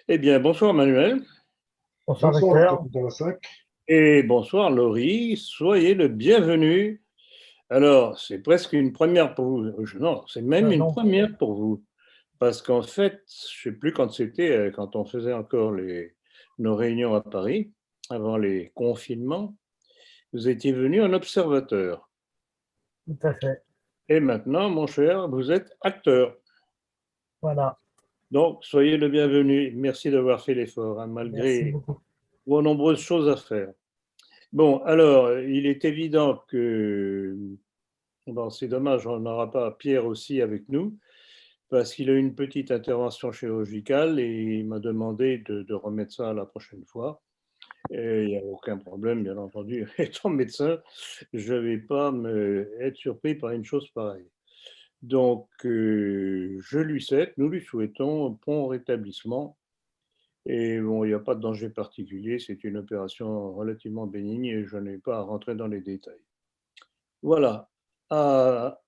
Eh bien, bonsoir Manuel Bonsoir, Bonsoir, docteur. capitaine Lassac. et bonsoir Laurie. Soyez le bienvenu. Alors, c'est presque une première pour vous. Non, c'est même une Non, première pour vous. Parce qu'en fait, je ne sais plus quand c'était, quand on faisait encore nos réunions à Paris, avant les confinements, vous étiez venu en observateur. tout à fait. Et maintenant, mon cher, vous êtes acteur. Voilà, Donc, soyez le bienvenu. Merci d'avoir fait l'effort, hein, merci malgré beaucoup. vos nombreuses choses à faire. Bon, alors, il est évident que, bon, c'est dommage, on n'aura pas Pierre aussi avec nous, parce qu'il a eu une petite intervention chirurgicale et il m'a demandé de remettre ça la prochaine fois. Et il n'y a aucun problème, bien entendu. Étant médecin, je ne vais pas être surpris par une chose pareille. Donc, nous lui souhaitons un bon rétablissement. Et bon, il n'y a pas de danger particulier, c'est une opération relativement bénigne et je n'ai pas à rentrer dans les détails. Voilà, à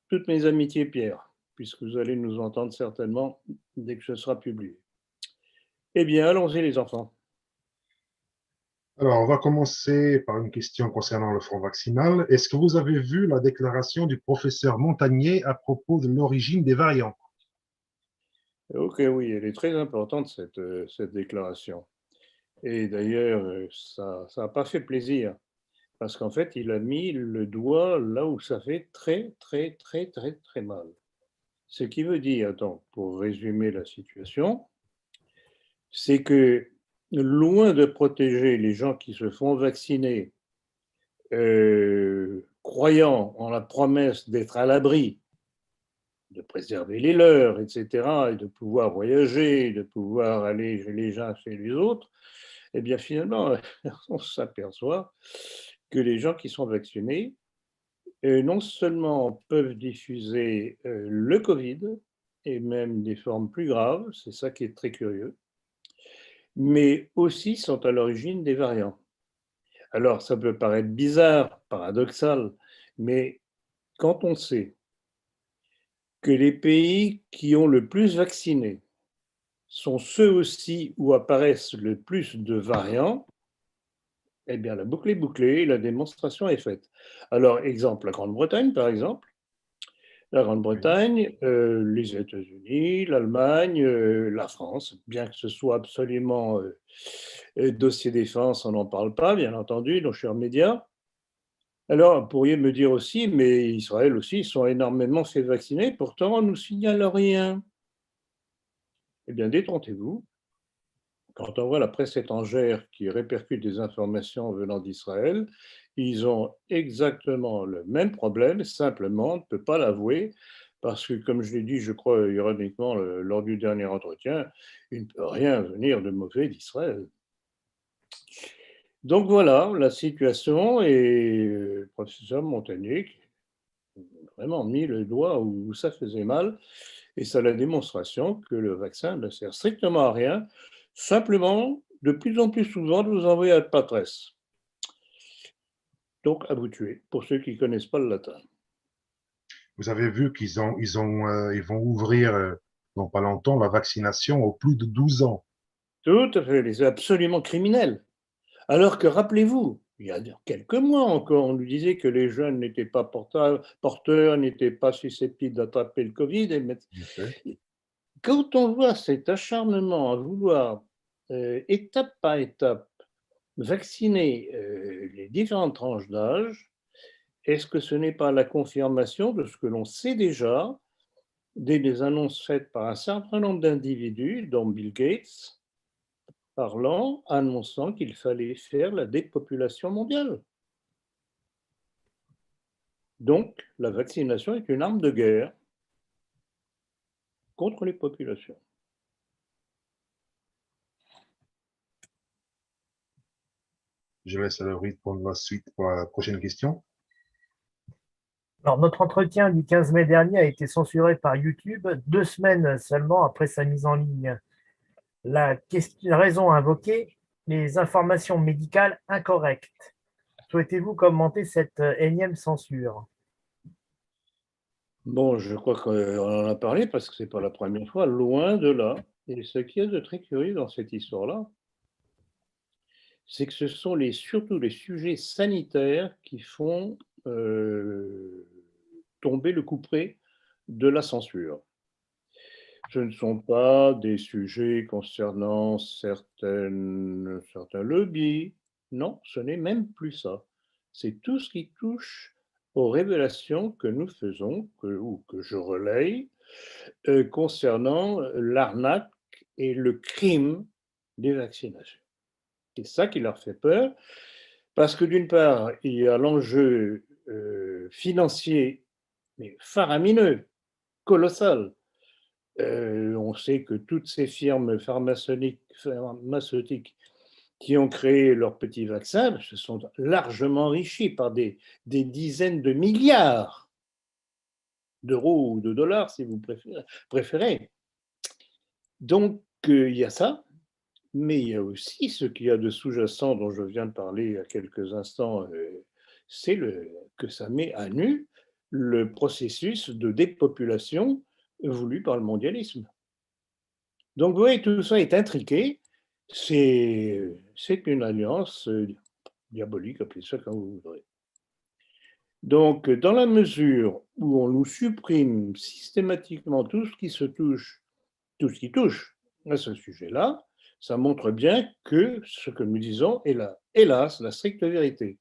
toutes mes amitiés, Pierre, puisque vous allez nous entendre certainement dès que ce sera publié. Eh bien, allons-y les enfants. Alors, on va commencer par une question concernant le front vaccinal. Est-ce que vous avez vu la déclaration du professeur Montagnier à propos de l'origine des variants? Ok, oui, elle est très importante, cette déclaration. Et d'ailleurs, ça n'a pas fait plaisir, parce qu'en fait, il a mis le doigt là où ça fait très, très, très, très, très mal. Ce qui veut dire, donc, pour résumer la situation, c'est que loin de protéger les gens qui se font vacciner, croyant en la promesse d'être à l'abri, de préserver les leurs, etc., et de pouvoir voyager, de pouvoir aller les uns chez les autres, eh bien finalement, on s'aperçoit que les gens qui sont vaccinés, non seulement peuvent diffuser le Covid, et même des formes plus graves, c'est ça qui est très curieux, mais aussi sont à l'origine des variants. Alors, ça peut paraître bizarre, paradoxal, mais quand on sait que les pays qui ont le plus vacciné sont ceux aussi où apparaissent le plus de variants, eh bien, la boucle est bouclée, la démonstration est faite. Alors, exemple, la Grande-Bretagne, par exemple. La Oui. Grande-Bretagne, les États-Unis, l'Allemagne, la France, bien que ce soit absolument dossier défense, on n'en parle pas, bien entendu, nos chers médias. Alors, vous pourriez me dire aussi, mais Israël aussi, ils sont énormément fait vacciner, pourtant on ne nous signale rien. Eh bien, détrompez-vous, quand on voit la presse étrangère qui répercute des informations venant d'Israël, ils ont exactement le même problème, simplement on ne peut pas l'avouer, parce que, comme je l'ai dit, je crois ironiquement lors du dernier entretien, il ne peut rien venir de mauvais d'Israël. Donc voilà la situation, et le professeur Montagnier a vraiment mis le doigt où ça faisait mal, et c'est la démonstration que le vaccin ne sert strictement à rien, simplement de plus en plus souvent de vous envoyer à la patresse. Donc à vous tuer, pour ceux qui ne connaissent pas le latin. Vous avez vu ils vont ouvrir dans pas longtemps la vaccination aux plus de 12 ans. Tout à fait, c'est absolument criminel. Alors que rappelez-vous, il y a quelques mois encore, on nous disait que les jeunes n'étaient pas porteurs, n'étaient pas susceptibles d'attraper le Covid. En effet. Quand on voit cet acharnement à vouloir, étape par étape, vacciner les différentes tranches d'âge, est-ce que ce n'est pas la confirmation de ce que l'on sait déjà, des annonces faites par un certain nombre d'individus, dont Bill Gates, parlant, annonçant qu'il fallait faire la dépopulation mondiale? Donc, la vaccination est une arme de guerre contre les populations. Je laisse le rythme pour la suite pour la prochaine question. Alors, notre entretien du 15 mai dernier a été censuré par YouTube 2 semaines seulement après sa mise en ligne. La raison invoquée, les informations médicales incorrectes. Souhaitez-vous commenter cette énième censure? Bon, je crois qu'on en a parlé parce que ce n'est pas la première fois, loin de là. Et ce qu'il y a de très curieux dans cette histoire-là, c'est que ce sont surtout les sujets sanitaires qui font tomber le couperet de la censure. Ce ne sont pas des sujets concernant certains lobbies. Non, ce n'est même plus ça. C'est tout ce qui touche aux révélations que nous faisons, ou que je relaye, concernant l'arnaque et le crime des vaccinations. C'est ça qui leur fait peur, parce que d'une part, il y a l'enjeu financier, mais faramineux, colossal. On sait que toutes ces firmes pharmaceutiques qui ont créé leurs petits vaccins se sont largement enrichis par des dizaines de milliards d'euros ou de dollars, si vous préférez. Donc, il y a ça, mais il y a aussi ce qu'il y a de sous-jacent dont je viens de parler il y a quelques instants, c'est que ça met à nu le processus de dépopulation voulu par le mondialisme. Donc, vous voyez, tout ça est intriqué. C'est une alliance diabolique, appelez ça comme vous voudrez. Donc, dans la mesure où on nous supprime systématiquement tout ce qui touche à ce sujet-là, ça montre bien que ce que nous disons est hélas, la stricte vérité.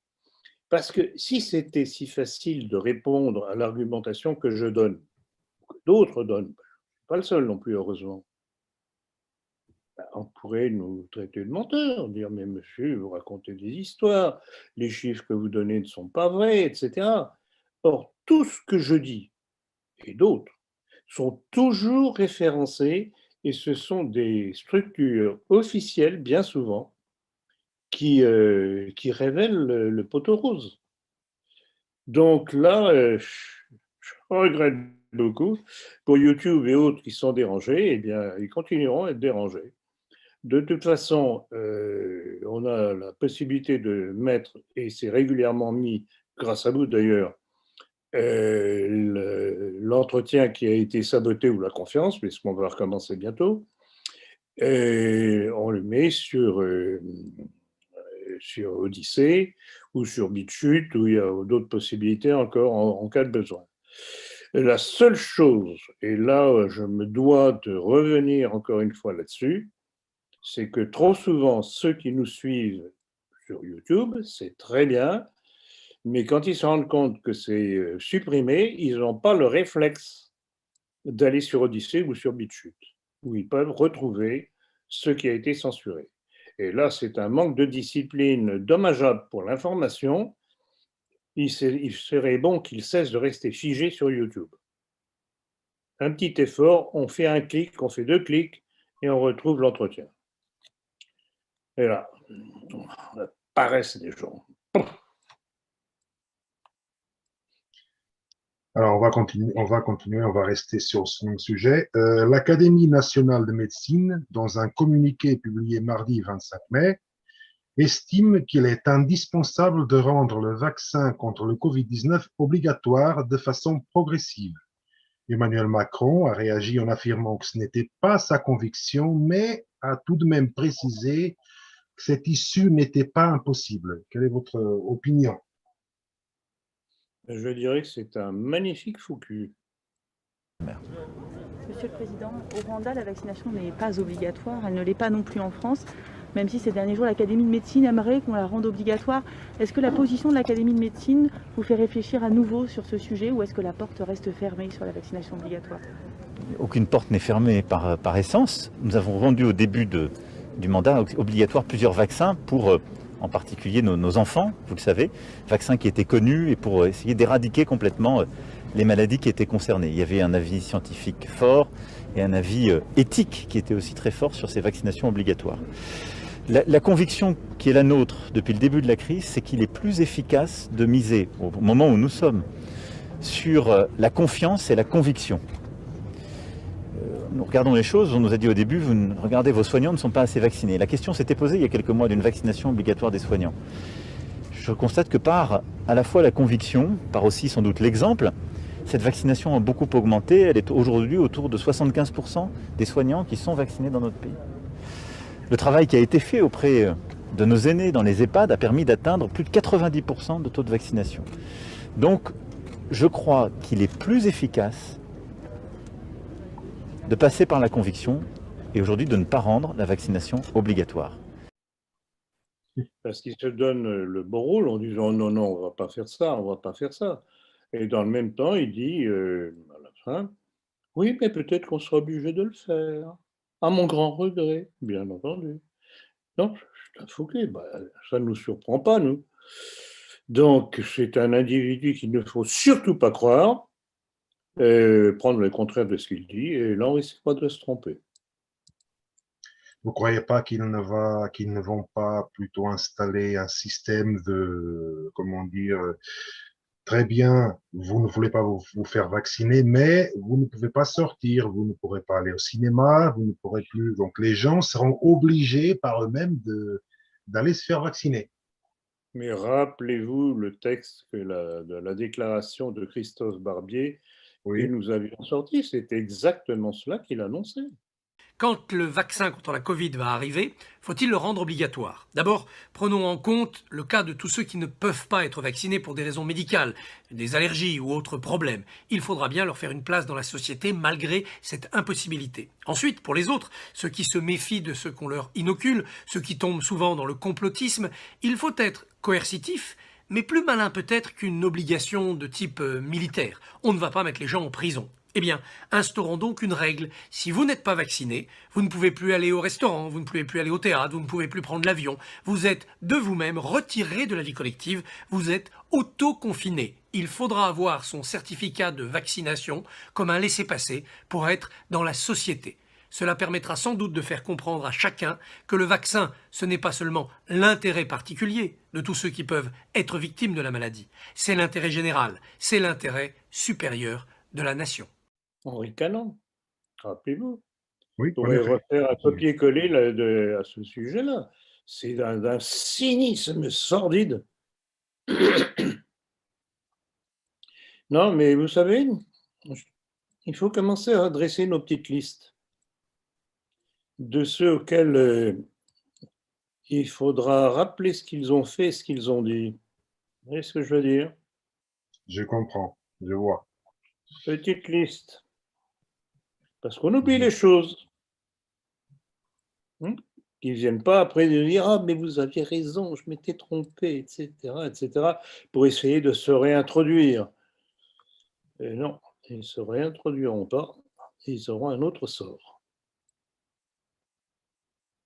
Parce que si c'était si facile de répondre à l'argumentation que je donne, que d'autres donnent, je ne suis pas le seul non plus, heureusement, on pourrait nous traiter de menteurs, dire « mais monsieur, vous racontez des histoires, les chiffres que vous donnez ne sont pas vrais, etc. » Or, tout ce que je dis, et d'autres, sont toujours référencés, et ce sont des structures officielles, bien souvent, qui révèlent le poteau rose. Donc là, je regrette beaucoup. Pour YouTube et autres qui sont dérangés, eh bien, ils continueront à être dérangés. De toute façon, on a la possibilité de mettre, et c'est régulièrement mis, grâce à vous d'ailleurs, l'entretien qui a été saboté ou la conférence, puisqu'on va recommencer bientôt, on le met sur Odyssée ou sur BitChute, où il y a d'autres possibilités encore en cas de besoin. La seule chose, et là je me dois de revenir encore une fois là-dessus, c'est que trop souvent, ceux qui nous suivent sur YouTube, c'est très bien, mais quand ils se rendent compte que c'est supprimé, ils n'ont pas le réflexe d'aller sur Odyssée ou sur BitChute, où ils peuvent retrouver ce qui a été censuré. Et là, c'est un manque de discipline dommageable pour l'information. Il serait bon qu'ils cessent de rester figés sur YouTube. Un petit effort, on fait un clic, on fait 2 clics, et on retrouve l'entretien. Et là, la paresse des gens. Alors, on va continuer, on va rester sur ce même sujet. L'Académie nationale de médecine, dans un communiqué publié mardi 25 mai, estime qu'il est indispensable de rendre le vaccin contre le Covid-19 obligatoire de façon progressive. Emmanuel Macron a réagi en affirmant que ce n'était pas sa conviction, mais a tout de même précisé que cette issue n'était pas impossible. Quelle est votre opinion? Je dirais que c'est un magnifique fou cul. Monsieur le Président, au Rwanda, la vaccination n'est pas obligatoire, elle ne l'est pas non plus en France, même si ces derniers jours, l'Académie de médecine aimerait qu'on la rende obligatoire. Est-ce que la position de l'Académie de médecine vous fait réfléchir à nouveau sur ce sujet, ou est-ce que la porte reste fermée sur la vaccination obligatoire? Aucune porte n'est fermée par essence. Nous avons rendu au début du mandat obligatoire plusieurs vaccins pour, en particulier, nos enfants, vous le savez, vaccins qui étaient connus et pour essayer d'éradiquer complètement les maladies qui étaient concernées. Il y avait un avis scientifique fort et un avis éthique qui était aussi très fort sur ces vaccinations obligatoires. La conviction qui est la nôtre depuis le début de la crise, c'est qu'il est plus efficace de miser, au moment où nous sommes, sur la confiance et la conviction. Nous regardons les choses, on nous a dit au début, regardez, vos soignants ne sont pas assez vaccinés. La question s'était posée il y a quelques mois d'une vaccination obligatoire des soignants. Je constate que par à la fois la conviction, par aussi sans doute l'exemple, Cette vaccination a beaucoup augmenté. Elle est aujourd'hui autour de 75% des soignants qui sont vaccinés dans notre pays. Le travail qui a été fait auprès de nos aînés dans les EHPAD a permis d'atteindre plus de 90% de taux de vaccination. Donc, je crois qu'il est plus efficace de passer par la conviction et aujourd'hui de ne pas rendre la vaccination obligatoire. Parce qu'il se donne le bon rôle en disant non, non, on ne va pas faire ça, on ne va pas faire ça. Et dans le même temps, il dit à la fin, oui, mais peut-être qu'on sera obligé de le faire, à mon grand regret, bien entendu. Non, c'est un Fouquet, ça ne nous surprend pas, nous. Donc, c'est un individu qu'il ne faut surtout pas croire, prendre le contraire de ce qu'il dit, et là, on risque pas de se tromper. Vous ne croyez pas qu'ils ne vont pas plutôt installer un système de, comment dire, très bien, vous ne voulez pas vous faire vacciner, mais vous ne pouvez pas sortir, vous ne pourrez pas aller au cinéma, vous ne pourrez plus. Donc, les gens seront obligés par eux-mêmes d'aller se faire vacciner. Mais rappelez-vous le texte de la déclaration de Christophe Barbier que Oui, nous avions sorti, c'était exactement cela qu'il annonçait. Quand le vaccin contre la Covid va arriver, faut-il le rendre obligatoire? D'abord, prenons en compte le cas de tous ceux qui ne peuvent pas être vaccinés pour des raisons médicales, des allergies ou autres problèmes. Il faudra bien leur faire une place dans la société malgré cette impossibilité. Ensuite, pour les autres, ceux qui se méfient de ce qu'on leur inocule, ceux qui tombent souvent dans le complotisme, il faut être coercitif, mais plus malin peut-être qu'une obligation de type militaire. On ne va pas mettre les gens en prison. Eh bien, instaurons donc une règle. Si vous n'êtes pas vacciné, vous ne pouvez plus aller au restaurant, vous ne pouvez plus aller au théâtre, vous ne pouvez plus prendre l'avion. Vous êtes de vous-même retiré de la vie collective, vous êtes auto-confiné. Il faudra avoir son certificat de vaccination comme un laissez-passer pour être dans la société. Cela permettra sans doute de faire comprendre à chacun que le vaccin, ce n'est pas seulement l'intérêt particulier de tous ceux qui peuvent être victimes de la maladie, c'est l'intérêt général, c'est l'intérêt supérieur de la nation. Henri Cannon, rappelez-vous, oui, on en pourrait effet. refaire un copier-coller à ce sujet-là. C'est d'un cynisme sordide. Non, mais vous savez, il faut commencer à dresser nos petites listes de ceux auxquels il faudra rappeler ce qu'ils ont fait, ce qu'ils ont dit. Vous voyez ce que je veux dire? Je comprends, je vois. Petite liste. Parce qu'on oublie les choses. Qui ne viennent pas après de dire « Ah, mais vous aviez raison, je m'étais trompé, etc., etc. » pour essayer de se réintroduire. Et non, ils ne se réintroduiront pas, ils auront un autre sort.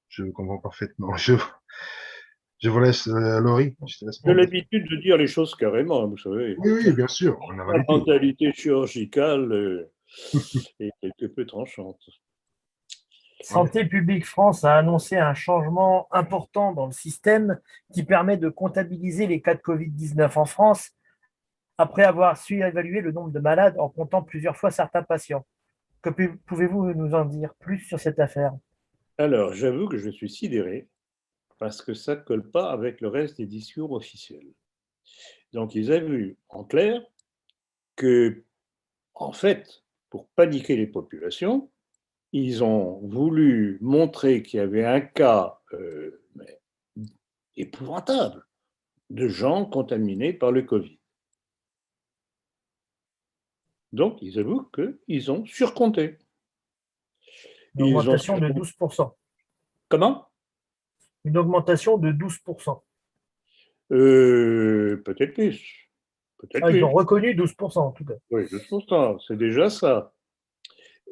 Je comprends parfaitement. Je vous laisse, Laurie. J'ai l'habitude de dire les choses carrément, vous savez. Oui, oui, bien sûr, on a La l'habitude. mentalité chirurgicale est quelque peu tranchante. Santé publique France a annoncé un changement important dans le système qui permet de comptabiliser les cas de Covid-19 en France après avoir su évaluer le nombre de malades en comptant plusieurs fois certains patients. Que pouvez-vous nous en dire plus sur cette affaire? Alors, j'avoue que je suis sidéré parce que ça ne colle pas avec le reste des discours officiels. Donc, ils avaient vu en clair que, en fait, pour paniquer les populations, ils ont voulu montrer qu'il y avait un cas épouvantable de gens contaminés par le Covid. Donc, ils avouent qu'ils ont surcompté. Une augmentation de 12%. Comment? Une augmentation de 12%. Peut-être plus. Ils ont reconnu 12% en tout cas. Oui, 12%, c'est déjà ça.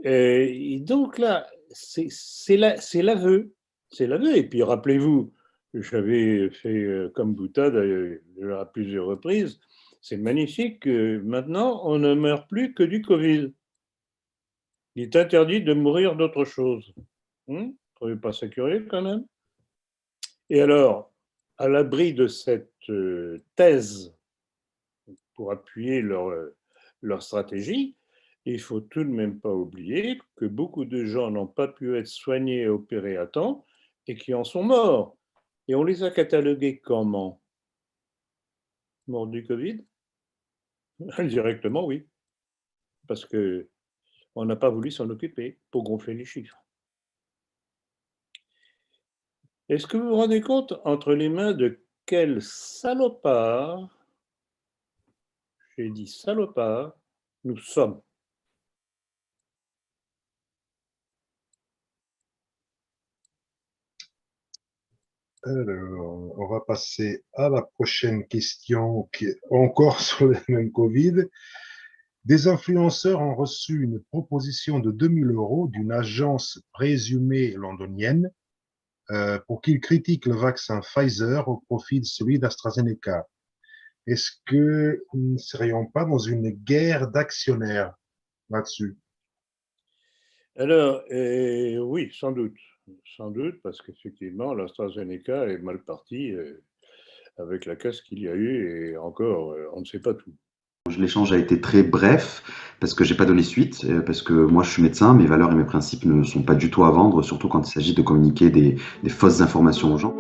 Et donc là, c'est l'aveu. C'est l'aveu. Et puis rappelez-vous, j'avais fait comme boutade à plusieurs reprises, c'est magnifique, maintenant on ne meurt plus que du Covid. Il est interdit de mourir d'autre chose. Vous ne trouvez pas ça curieux quand même? Et alors, à l'abri de cette thèse pour appuyer leur stratégie, il ne faut tout de même pas oublier que beaucoup de gens n'ont pas pu être soignés et opérés à temps et qui en sont morts. Et on les a catalogués comment? Morts du Covid? Directement, oui. parce qu'on n'a pas voulu s'en occuper pour gonfler les chiffres. Est-ce que vous vous rendez compte entre les mains de quel salopard, j'ai dit salopard, nous sommes? Alors, on va passer à la prochaine question qui est encore sur le même Covid. Des influenceurs ont reçu une proposition de 2000 € d'une agence présumée londonienne pour qu'ils critiquent le vaccin Pfizer au profit de celui d'AstraZeneca. Est-ce que nous ne serions pas dans une guerre d'actionnaires là-dessus? Alors, oui, sans doute. Sans doute, parce qu'effectivement, l'AstraZeneca est mal parti avec la casse qu'il y a eu, et encore, on ne sait pas tout. L'échange a été très bref parce que j'ai pas donné suite, parce que moi je suis médecin, mes valeurs et mes principes ne sont pas du tout à vendre, surtout quand il s'agit de communiquer des fausses informations aux gens.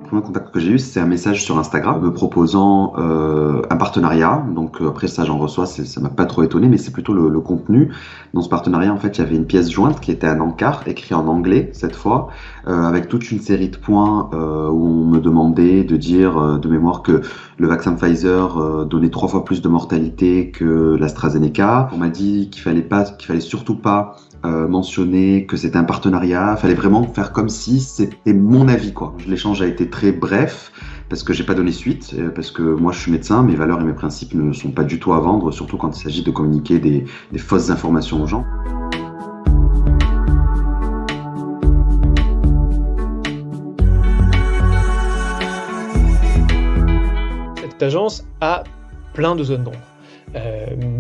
Le premier contact que j'ai eu, c'est un message sur Instagram me proposant un partenariat. Donc après ça, j'en reçois, ça m'a pas trop étonné, mais c'est plutôt le contenu. Dans ce partenariat, en fait, il y avait une pièce jointe qui était un encart écrit en anglais cette fois, avec toute une série de points où on me demandait de dire de mémoire que le vaccin Pfizer donnait 3 fois plus de mortalité que l'AstraZeneca. On m'a dit qu'il fallait surtout pas mentionner que c'était un partenariat. Fallait vraiment faire comme si c'était mon avis, quoi. L'échange a été très bref parce que j'ai pas donné suite, parce que moi je suis médecin, mes valeurs et mes principes ne sont pas du tout à vendre, surtout quand il s'agit de communiquer des fausses informations aux gens. Cette agence a plein de zones d'ombre.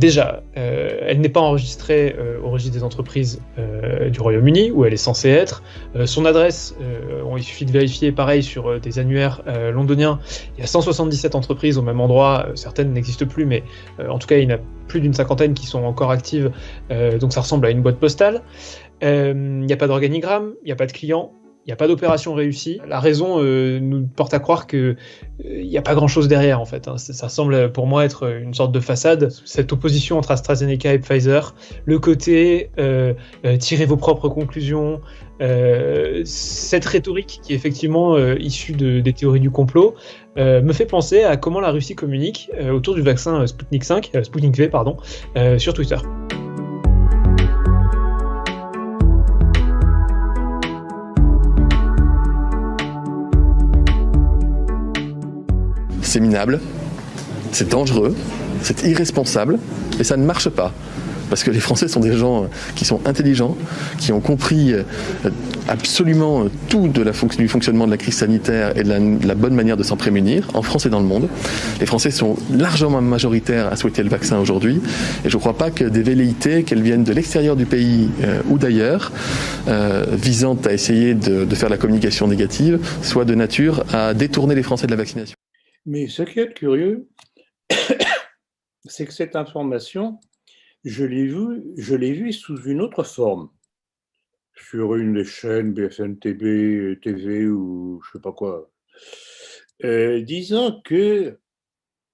Déjà, elle n'est pas enregistrée au registre des entreprises du Royaume-Uni, où elle est censée être. Son adresse, il suffit de vérifier, pareil, sur des annuaires londoniens. Il y a 177 entreprises au même endroit. Certaines n'existent plus, mais en tout cas, il y en a plus d'une cinquantaine qui sont encore actives. Donc ça ressemble à une boîte postale. Il n'y a pas d'organigramme, il n'y a pas de client. Il n'y a pas d'opération réussie. La raison nous porte à croire qu'il n'y a pas grand-chose derrière, en fait. Ça semble pour moi être une sorte de façade. Cette opposition entre AstraZeneca et Pfizer, le côté tirez vos propres conclusions, cette rhétorique qui est effectivement issue des théories du complot, me fait penser à comment la Russie communique autour du vaccin Sputnik V, sur Twitter. C'est minable, c'est dangereux, c'est irresponsable et ça ne marche pas. Parce que les Français sont des gens qui sont intelligents, qui ont compris absolument tout du fonctionnement de la crise sanitaire et de la bonne manière de s'en prémunir, en France et dans le monde. Les Français sont largement majoritaires à souhaiter le vaccin aujourd'hui, et je ne crois pas que des velléités, qu'elles viennent de l'extérieur du pays ou d'ailleurs, visant à essayer de faire la communication négative, soient de nature à détourner les Français de la vaccination. Mais ce qui est curieux, c'est que cette information, je l'ai vue sous une autre forme, sur une des chaînes BFM TV ou je sais pas quoi, disant que,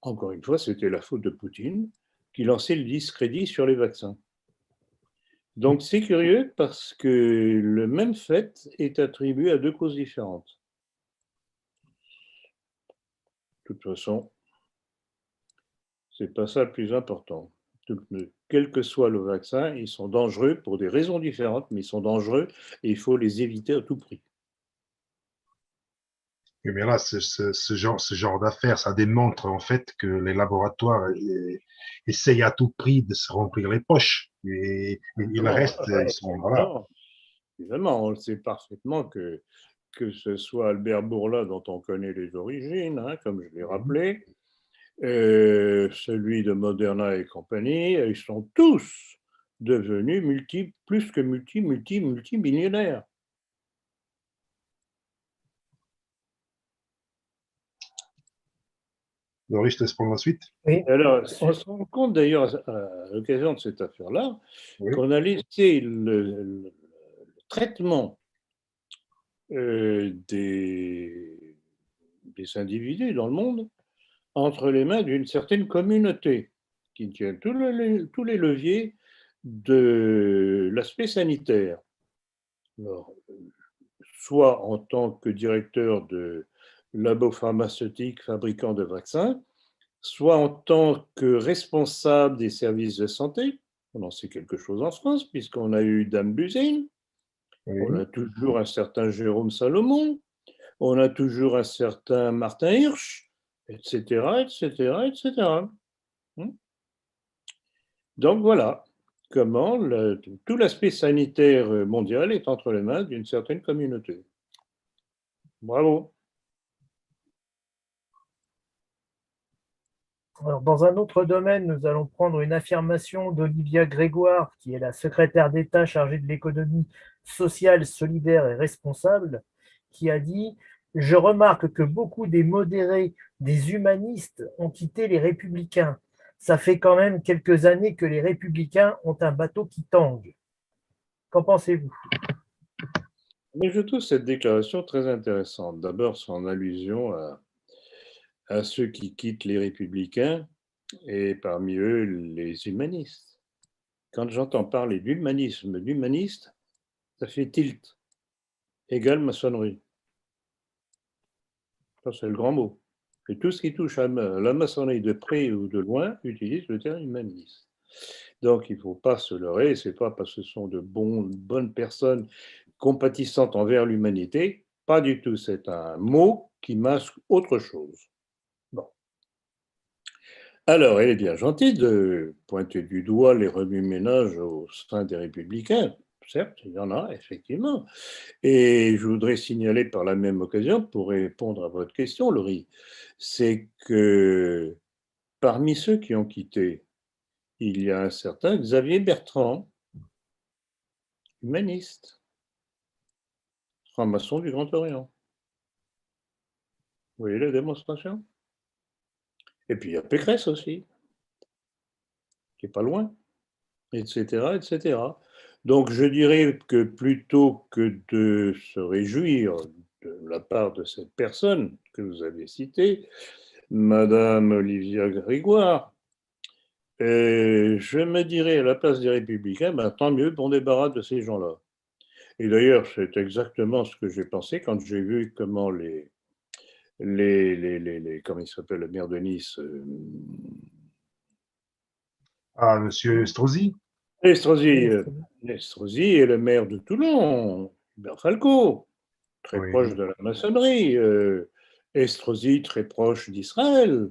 encore une fois, c'était la faute de Poutine, qui lançait le discrédit sur les vaccins. Donc c'est curieux parce que le même fait est attribué à deux causes différentes. De toute façon, c'est pas ça le plus important. Quel que soit le vaccin, ils sont dangereux pour des raisons différentes, mais ils sont dangereux et il faut les éviter à tout prix. Et bien là, ce genre d'affaires, ça démontre en fait que les laboratoires essayent à tout prix de se remplir les poches. Et le reste, ils sont voilà. Évidemment, on le sait parfaitement que ce soit Albert Bourla, dont on connaît les origines, hein, comme je l'ai rappelé, celui de Moderna et compagnie, ils sont tous devenus plus que multimillionnaires. Laurie, je te laisse prendre la suite. Oui. Alors, on se rend compte d'ailleurs à l'occasion de cette affaire-là Oui. qu'on a laissé le traitement des individus dans le monde entre les mains d'une certaine communauté qui tient tous les leviers de l'aspect sanitaire. Alors, soit en tant que directeur de labo pharmaceutique fabricant de vaccins, soit en tant que responsable des services de santé. On en sait quelque chose en France, puisqu'on a eu Dame Buzyn, Oui. on a toujours un certain Jérôme Salomon, on a toujours un certain Martin Hirsch, etc., etc., etc. Donc voilà comment tout l'aspect sanitaire mondial est entre les mains d'une certaine communauté. Bravo. Alors, dans un autre domaine, nous allons prendre une affirmation d'Olivia Grégoire, qui est la secrétaire d'État chargée de l'économie sociale, solidaire et responsable, qui a dit « Je remarque que beaucoup des modérés, des humanistes ont quitté les républicains. Ça fait quand même quelques années que les républicains ont un bateau qui tangue. » Qu'en pensez-vous? Mais je trouve cette déclaration très intéressante. D'abord, son allusion à ceux qui quittent les républicains et parmi eux les humanistes. Quand j'entends parler d'humanisme, d'humaniste, ça fait tilt, égale maçonnerie. Ça, c'est le grand mot. Et tout ce qui touche à la maçonnerie de près ou de loin utilise le terme humaniste. Donc, il ne faut pas se leurrer, ce n'est pas parce que ce sont de bonnes personnes compatissantes envers l'humanité, pas du tout, c'est un mot qui masque autre chose. Bon. Alors, elle est bien gentille de pointer du doigt les remue-ménages au sein des Républicains. Certes, il y en a, effectivement. Et je voudrais signaler par la même occasion, pour répondre à votre question, Laurie, c'est que parmi ceux qui ont quitté, il y a un certain Xavier Bertrand, humaniste, franc-maçon du Grand Orient. Vous voyez la démonstration? Et puis il y a Pécresse aussi, qui n'est pas loin, etc., etc. Donc je dirais que plutôt que de se réjouir de la part de cette personne que vous avez citée, Madame Olivia Grégoire, je me dirais à la place des Républicains, ben, tant mieux, bon débarras de ces gens-là. Et d'ailleurs, c'est exactement ce que j'ai pensé quand j'ai vu comment comment il s'appelle, le maire de Nice, Ah, monsieur Estrosi. Estrosi et le maire de Toulon, Hubert Falco, très Oui. proche de la maçonnerie, Estrosi très proche d'Israël,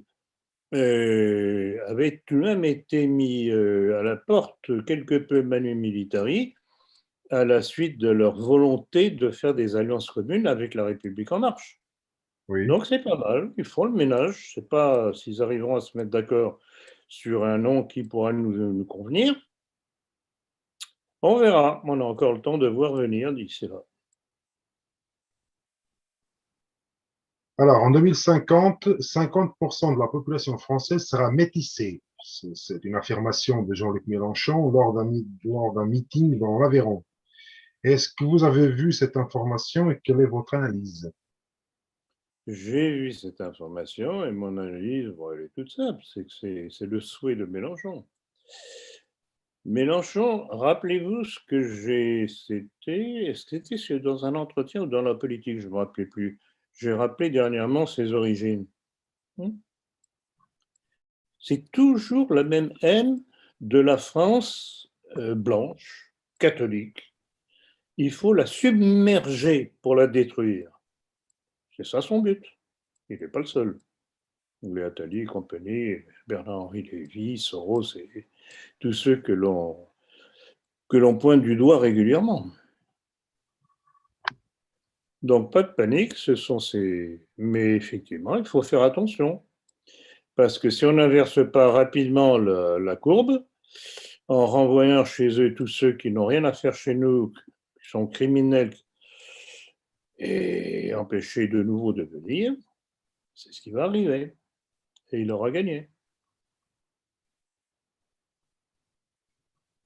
avait tout de même été mis à la porte quelque peu manu militari à la suite de leur volonté de faire des alliances communes avec la République en marche. Oui. Donc c'est pas mal, ils font le ménage, je ne sais pas s'ils arriveront à se mettre d'accord sur un nom qui pourra nous convenir. On verra, on a encore le temps de voir venir d'ici là. Alors, en 2050, 50% de la population française sera métissée. C'est une affirmation de Jean-Luc Mélenchon lors d'un meeting dans l'Aveyron. Est-ce que vous avez vu cette information et quelle est votre analyse? J'ai vu cette information et mon analyse, bon, elle est toute simple, c'est que c'est le souhait de Mélenchon. Mélenchon, rappelez-vous ce que est-ce que c'était dans un entretien ou dans la politique, je ne me rappelais plus. J'ai rappelé dernièrement ses origines. C'est toujours la même haine de la France blanche, catholique. Il faut la submerger pour la détruire. C'est ça son but. Il n'est pas le seul. Léa Attali et compagnie, Bernard-Henri Lévy, Soros et tous ceux que l'on pointe du doigt régulièrement. Donc pas de panique, ce sont mais effectivement, il faut faire attention. Parce que si on n'inverse pas rapidement la courbe, en renvoyant chez eux tous ceux qui n'ont rien à faire chez nous, qui sont criminels, et empêcher de nouveau de venir, c'est ce qui va arriver. et il aura gagné.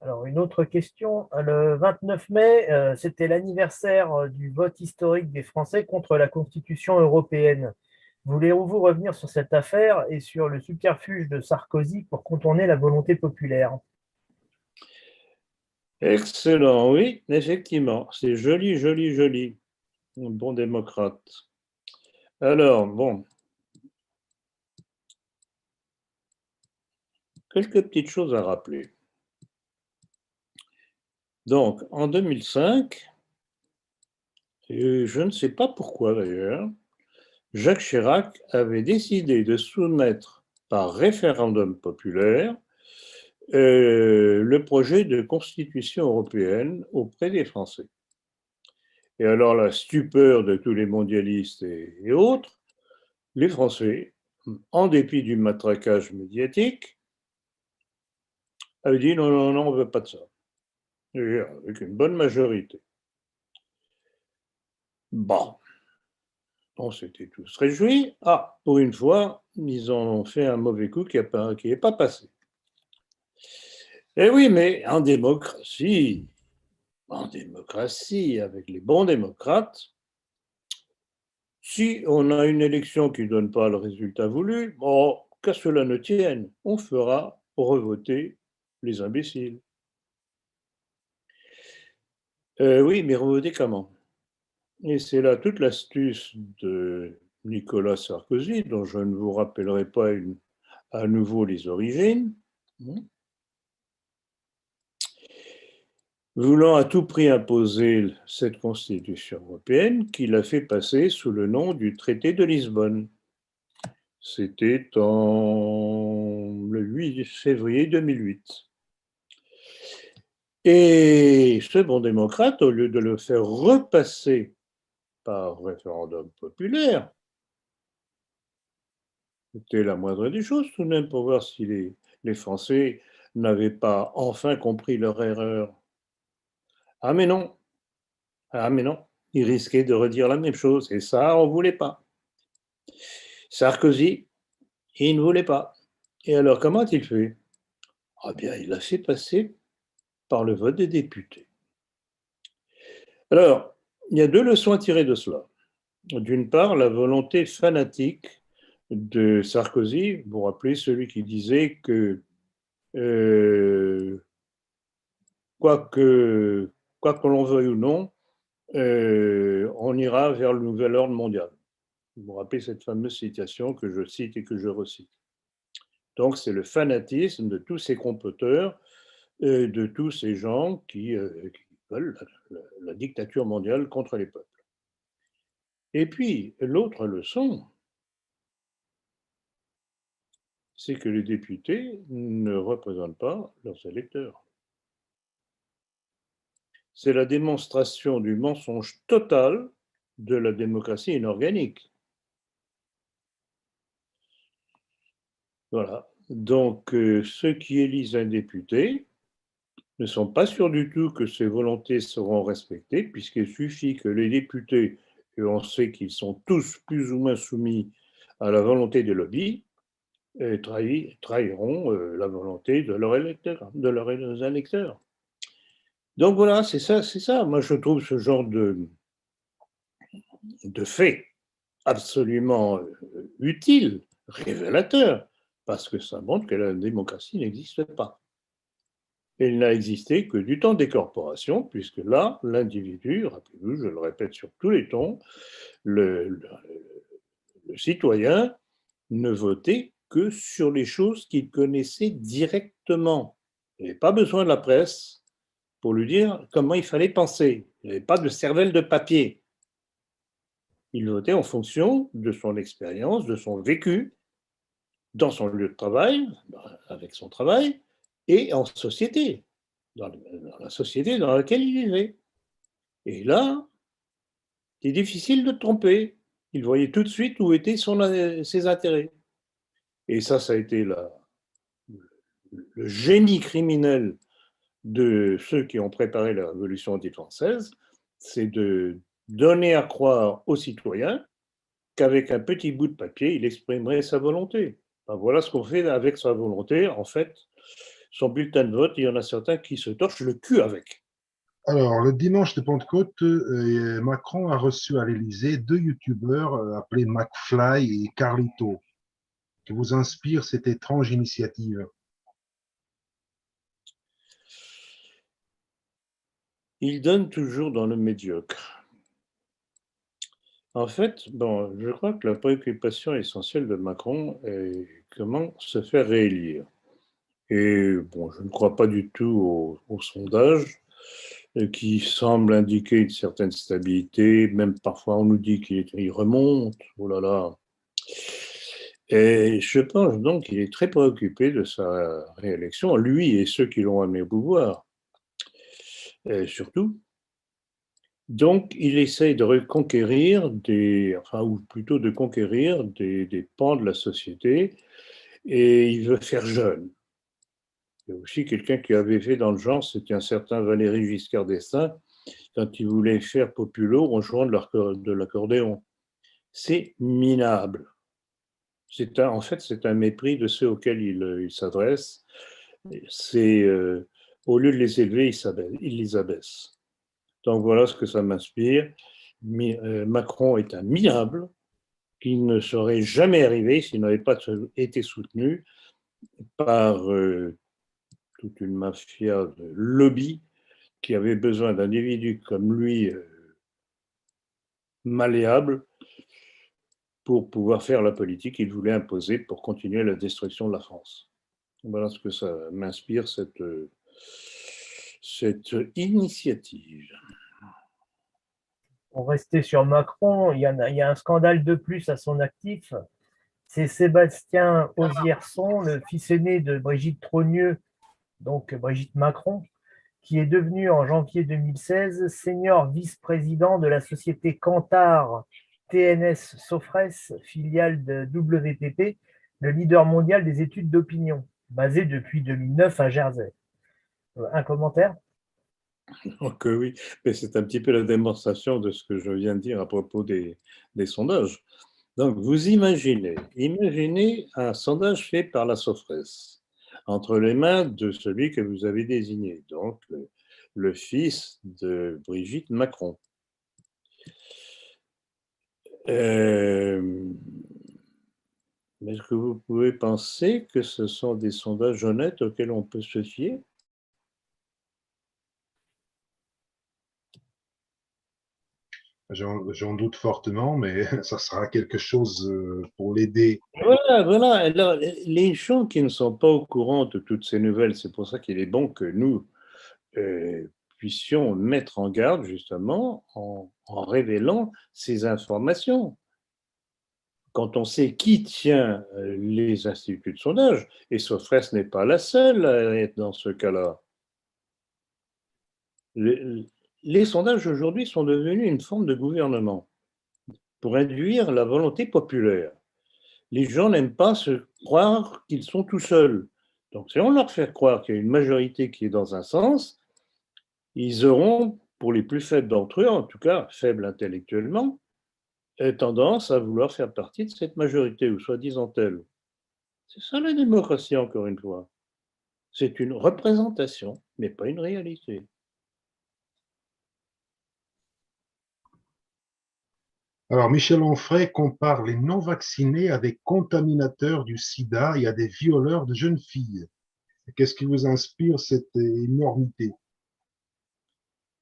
Alors, une autre question. Le 29 mai, c'était l'anniversaire du vote historique des Français contre la Constitution européenne. Voulez-vous revenir sur cette affaire et sur le subterfuge de Sarkozy pour contourner la volonté populaire? Excellent, oui, effectivement. C'est joli, joli, joli. Un bon démocrate. Alors, bon. Quelques petites choses à rappeler. Donc, en 2005, et je ne sais pas pourquoi d'ailleurs, Jacques Chirac avait décidé de soumettre par référendum populaire le projet de constitution européenne auprès des Français. Et alors la stupeur de tous les mondialistes et autres, les Français, en dépit du matraquage médiatique, avaient dit non, non, non, on ne veut pas de ça. Et avec une bonne majorité. Bon, on s'était tous réjouis. Ah, pour une fois, ils ont fait un mauvais coup qui n'est pas passé. Eh oui, mais en démocratie, avec les bons démocrates, si on a une élection qui ne donne pas le résultat voulu, bon, qu'à cela ne tienne, on fera revoter les imbéciles. Oui, mais revoter comment? Et c'est là toute l'astuce de Nicolas Sarkozy, dont je ne vous rappellerai pas à nouveau les origines. Voulant à tout prix imposer cette constitution européenne qu'il a fait passer sous le nom du traité de Lisbonne. C'était le 8 février 2008. Et ce bon démocrate, au lieu de le faire repasser par référendum populaire, c'était la moindre des choses tout de même pour voir si les Français n'avaient pas enfin compris leur erreur. Ah mais non, ils risquaient de redire la même chose et ça, on ne voulait pas. Sarkozy, il ne voulait pas. Et alors, comment a-t-il fait? Ah bien, il l'a fait passer par le vote des députés. Alors, il y a deux leçons à tirer de cela. D'une part, la volonté fanatique de Sarkozy, vous vous rappelez, celui qui disait que quoi que l'on veuille ou non, on ira vers le nouvel ordre mondial. Vous vous rappelez cette fameuse citation que je cite et que je recite. Donc, c'est le fanatisme de tous ces comploteurs, de tous ces gens qui veulent la dictature mondiale contre les peuples. Et puis, l'autre leçon, c'est que les députés ne représentent pas leurs électeurs. C'est la démonstration du mensonge total de la démocratie inorganique. Voilà. Donc, ceux qui élisent un député ne sont pas sûrs du tout que ses volontés seront respectées, puisqu'il suffit que les députés, et on sait qu'ils sont tous plus ou moins soumis à la volonté des lobbies, trahiront la volonté de leurs électeurs, de leurs électeurs. Donc voilà, c'est ça. Moi, je trouve ce genre de fait absolument utile, révélateur, parce que ça montre que la démocratie n'existe pas. Elle n'a existé que du temps des corporations, puisque là, l'individu, rappelez-vous, je le répète sur tous les tons, le citoyen ne votait que sur les choses qu'il connaissait directement. Il n'avait pas besoin de la presse pour lui dire comment il fallait penser. Il n'avait pas de cervelle de papier. Il votait en fonction de son expérience, de son vécu, dans son lieu de travail, avec son travail, et en société, dans la société dans laquelle il vivait. Et là, c'est difficile de tromper. Il voyait tout de suite où étaient ses intérêts. Et ça a été le génie criminel de ceux qui ont préparé la Révolution anti-française, c'est de donner à croire aux citoyens qu'avec un petit bout de papier, il exprimerait sa volonté. Enfin, voilà ce qu'on fait avec sa volonté. En fait, son bulletin de vote, il y en a certains qui se torchent le cul avec. Alors, le dimanche de Pentecôte, Macron a reçu à l'Élysée 2 youtubeurs appelés McFly et Carlito. Que vous inspire cette étrange initiative? Il donne toujours dans le médiocre. En fait, bon, je crois que la préoccupation essentielle de Macron est comment se faire réélire. Et bon, je ne crois pas du tout aux sondages qui semblent indiquer une certaine stabilité. Même parfois, on nous dit qu'il remonte. Oh là là. Et je pense donc qu'il est très préoccupé de sa réélection, lui et ceux qui l'ont amené au pouvoir, et surtout. Donc, il essaye de reconquérir ou plutôt de conquérir des pans de la société, et il veut faire jeune. Il y a aussi quelqu'un qui avait fait dans le genre, c'était un certain Valéry Giscard d'Estaing, quand il voulait faire populo en jouant de l'accordéon. C'est minable. En fait, c'est un mépris de ceux auxquels il s'adresse. Au lieu de les élever, il les abaisse. Donc voilà ce que ça m'inspire. Macron est un minable qui ne serait jamais arrivé s'il n'avait pas été soutenu par toute une mafia de lobby qui avait besoin d'individus comme lui, malléables, pour pouvoir faire la politique qu'il voulait imposer pour continuer la destruction de la France. Voilà ce que ça m'inspire, cette initiative. Pour rester sur Macron, il y a un scandale de plus à son actif. C'est Sébastien Ozierson, le fils aîné de Brigitte Trogneux, donc Brigitte Macron, qui est devenu en janvier 2016 senior vice-président de la société Kantar TNS Sofres, filiale de WPP, le leader mondial des études d'opinion, basé depuis 2009 à Jersey. Un commentaire? Donc oui, mais c'est un petit peu la démonstration de ce que je viens de dire à propos des sondages. Donc vous imaginez un sondage fait par la Sofres entre les mains de celui que vous avez désigné, donc le fils de Brigitte Macron. Est-ce que vous pouvez penser que ce sont des sondages honnêtes auxquels on peut se fier? J'en doute fortement, mais ça sera quelque chose pour l'aider. Voilà. Alors, les gens qui ne sont pas au courant de toutes ces nouvelles, c'est pour ça qu'il est bon que nous puissions mettre en garde justement en révélant ces informations. Quand on sait qui tient les instituts de sondage, et Sofres n'est pas la seule à être dans ce cas-là. Les sondages aujourd'hui sont devenus une forme de gouvernement pour induire la volonté populaire. Les gens n'aiment pas se croire qu'ils sont tout seuls. Donc, si on leur fait croire qu'il y a une majorité qui est dans un sens, ils auront, pour les plus faibles d'entre eux, en tout cas faibles intellectuellement, tendance à vouloir faire partie de cette majorité, ou soi-disant telle. C'est ça la démocratie, encore une fois. C'est une représentation, mais pas une réalité. Alors, Michel Onfray compare les non-vaccinés à des contaminateurs du sida et à des violeurs de jeunes filles. Qu'est-ce qui vous inspire cette énormité?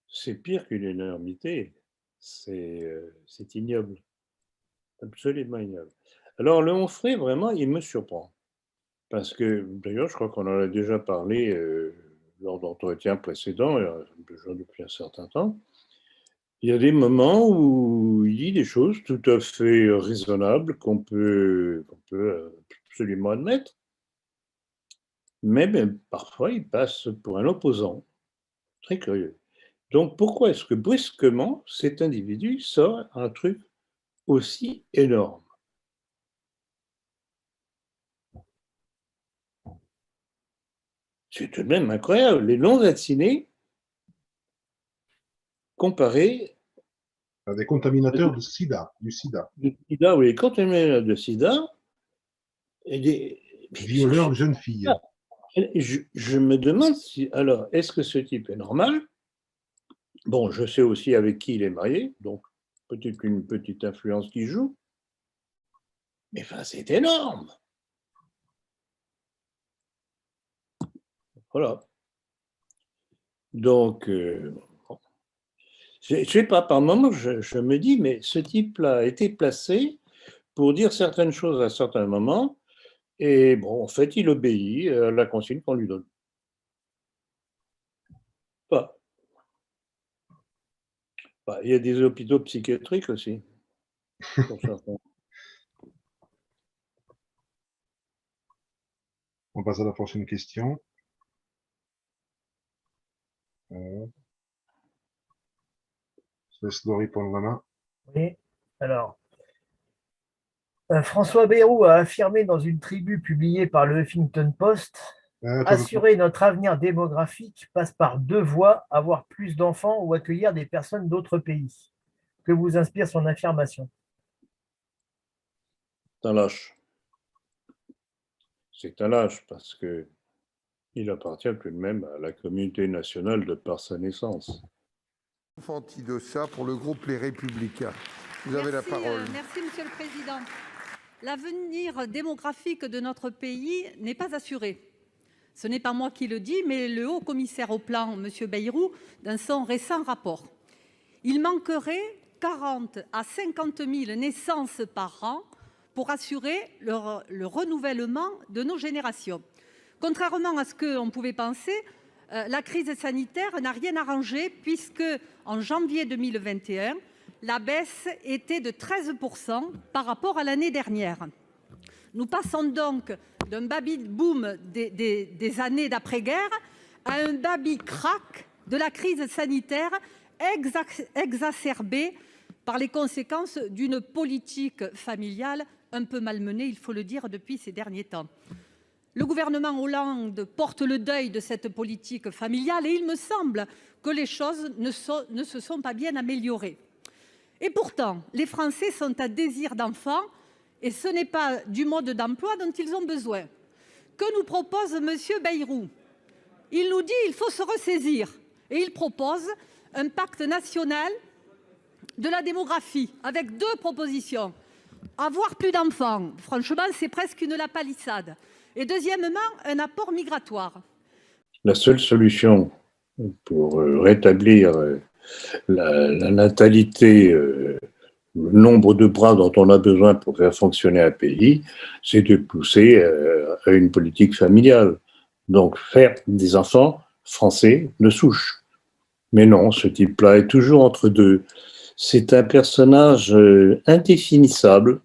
C'est pire qu'une énormité. C'est ignoble. Absolument ignoble. Alors, le Onfray, vraiment, il me surprend. Parce que, d'ailleurs, je crois qu'on en a déjà parlé lors d'entretiens précédents, déjà depuis un certain temps. Il y a des moments où il dit des choses tout à fait raisonnables qu'on peut absolument admettre, mais parfois il passe pour un opposant. Très curieux. Donc pourquoi est-ce que brusquement cet individu sort un truc aussi énorme? C'est tout de même incroyable. Les non-vaccinés comparés À des contaminateurs du sida. oui, les contaminateurs de sida, Violeur de jeune fille. Je me demande si, alors, est-ce que ce type est normal? Bon, je sais aussi avec qui il est marié, donc peut-être une petite influence qui joue. Mais enfin, c'est énorme. Voilà. Donc, bon. Je sais pas, par moment, je me dis, mais ce type-là a été placé pour dire certaines choses à certains moments, et bon, en fait, il obéit à la consigne qu'on lui donne. Pas. Bah, il y a des hôpitaux psychiatriques aussi. Pour certains. On passe à la prochaine question. Je laisse Laurie prendre la main. Oui, alors. François Bayrou a affirmé dans une tribu publiée par le Huffington Post: assurer notre avenir démographique passe par deux voies, avoir plus d'enfants ou accueillir des personnes d'autres pays. Que vous inspire son affirmation? C'est un lâche. C'est un lâche parce qu'il appartient tout de même à la communauté nationale de par sa naissance. Fanti de ça pour le groupe Les Républicains. Vous avez la parole. Merci, Monsieur le Président. L'avenir démographique de notre pays n'est pas assuré. Ce n'est pas moi qui le dis, mais le haut-commissaire au plan, M. Bayrou, dans son récent rapport. Il manquerait 40 à 50 000 naissances par an pour assurer le renouvellement de nos générations. Contrairement à ce qu'on pouvait penser, la crise sanitaire n'a rien arrangé puisque, en janvier 2021, la baisse était de 13% par rapport à l'année dernière. Nous passons donc d'un baby-boom des années d'après-guerre à un baby-crack de la crise sanitaire exacerbée par les conséquences d'une politique familiale un peu malmenée, il faut le dire, depuis ces derniers temps. Le gouvernement Hollande porte le deuil de cette politique familiale et il me semble que les choses ne se sont pas bien améliorées. Et pourtant, les Français sont à désir d'enfants et ce n'est pas du mode d'emploi dont ils ont besoin. Que nous propose M. Bayrou? Il nous dit qu'il faut se ressaisir et il propose un pacte national de la démographie avec deux propositions. Avoir plus d'enfants, franchement, c'est presque une lapalissade. Et deuxièmement, un apport migratoire. La seule solution pour rétablir la natalité, le nombre de bras dont on a besoin pour faire fonctionner un pays, c'est de pousser à une politique familiale. Donc faire des enfants français de souche. Mais non, ce type-là est toujours entre deux. C'est un personnage indéfinissable.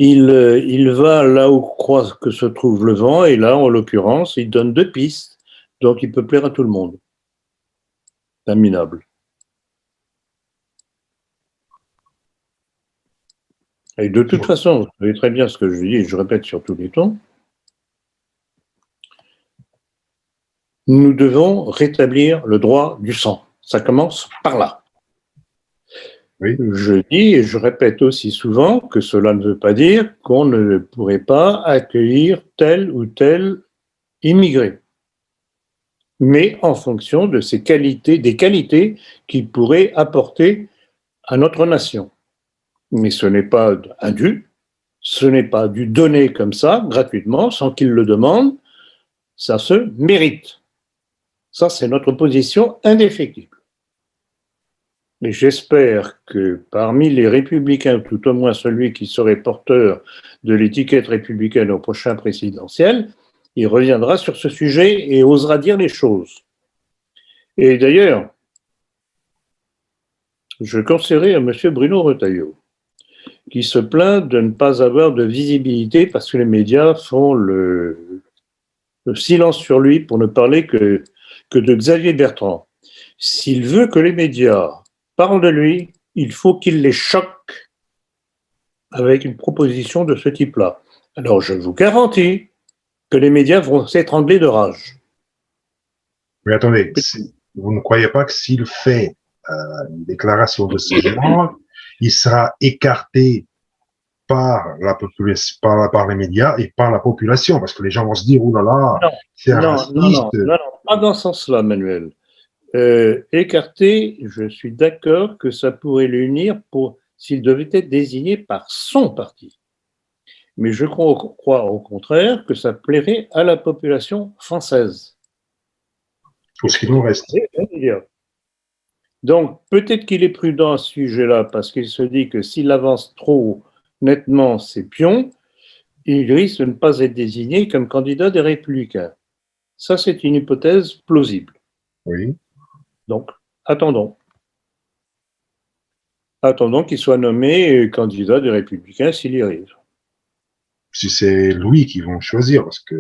Il va là où croit que se trouve le vent, et là, en l'occurrence, il donne deux pistes, donc il peut plaire à tout le monde. C'est minable. Et de toute façon, vous savez très bien ce que je dis, et je répète sur tous les tons, nous devons rétablir le droit du sang. Ça commence par là. Oui. Je dis et je répète aussi souvent que cela ne veut pas dire qu'on ne pourrait pas accueillir tel ou tel immigré, mais en fonction de ses qualités, des qualités qu'il pourrait apporter à notre nation. Mais ce n'est pas indu, ce n'est pas du donner comme ça, gratuitement, sans qu'il le demande, ça se mérite. Ça, c'est notre position indéfectible. Mais j'espère que parmi les républicains, tout au moins celui qui serait porteur de l'étiquette républicaine au prochain présidentiel, il reviendra sur ce sujet et osera dire les choses. Et d'ailleurs, je conseillerais à M. Bruno Retailleau, qui se plaint de ne pas avoir de visibilité parce que les médias font le silence sur lui pour ne parler que de Xavier Bertrand. S'il veut que les médias parlent de lui, il faut qu'il les choque avec une proposition de ce type-là. Alors je vous garantis que les médias vont s'étrangler de rage. Mais attendez, vous ne croyez pas que s'il fait une déclaration de ce genre, il sera écarté par la population, par les médias et par la population, parce que les gens vont se dire, oh là là, c'est un raciste. Non, pas dans ce sens-là, Manuel. Écarté, je suis d'accord que ça pourrait l'unir s'il devait être désigné par son parti. Mais je crois au contraire que ça plairait à la population française. Pour ce qui nous reste. Donc, peut-être qu'il est prudent à ce sujet-là, parce qu'il se dit que s'il avance trop nettement ses pions, il risque de ne pas être désigné comme candidat des Républicains. Ça, c'est une hypothèse plausible. Oui. Donc, attendons. Attendons qu'il soit nommé candidat des Républicains s'il y arrive. Si c'est lui qu'ils vont choisir, parce que...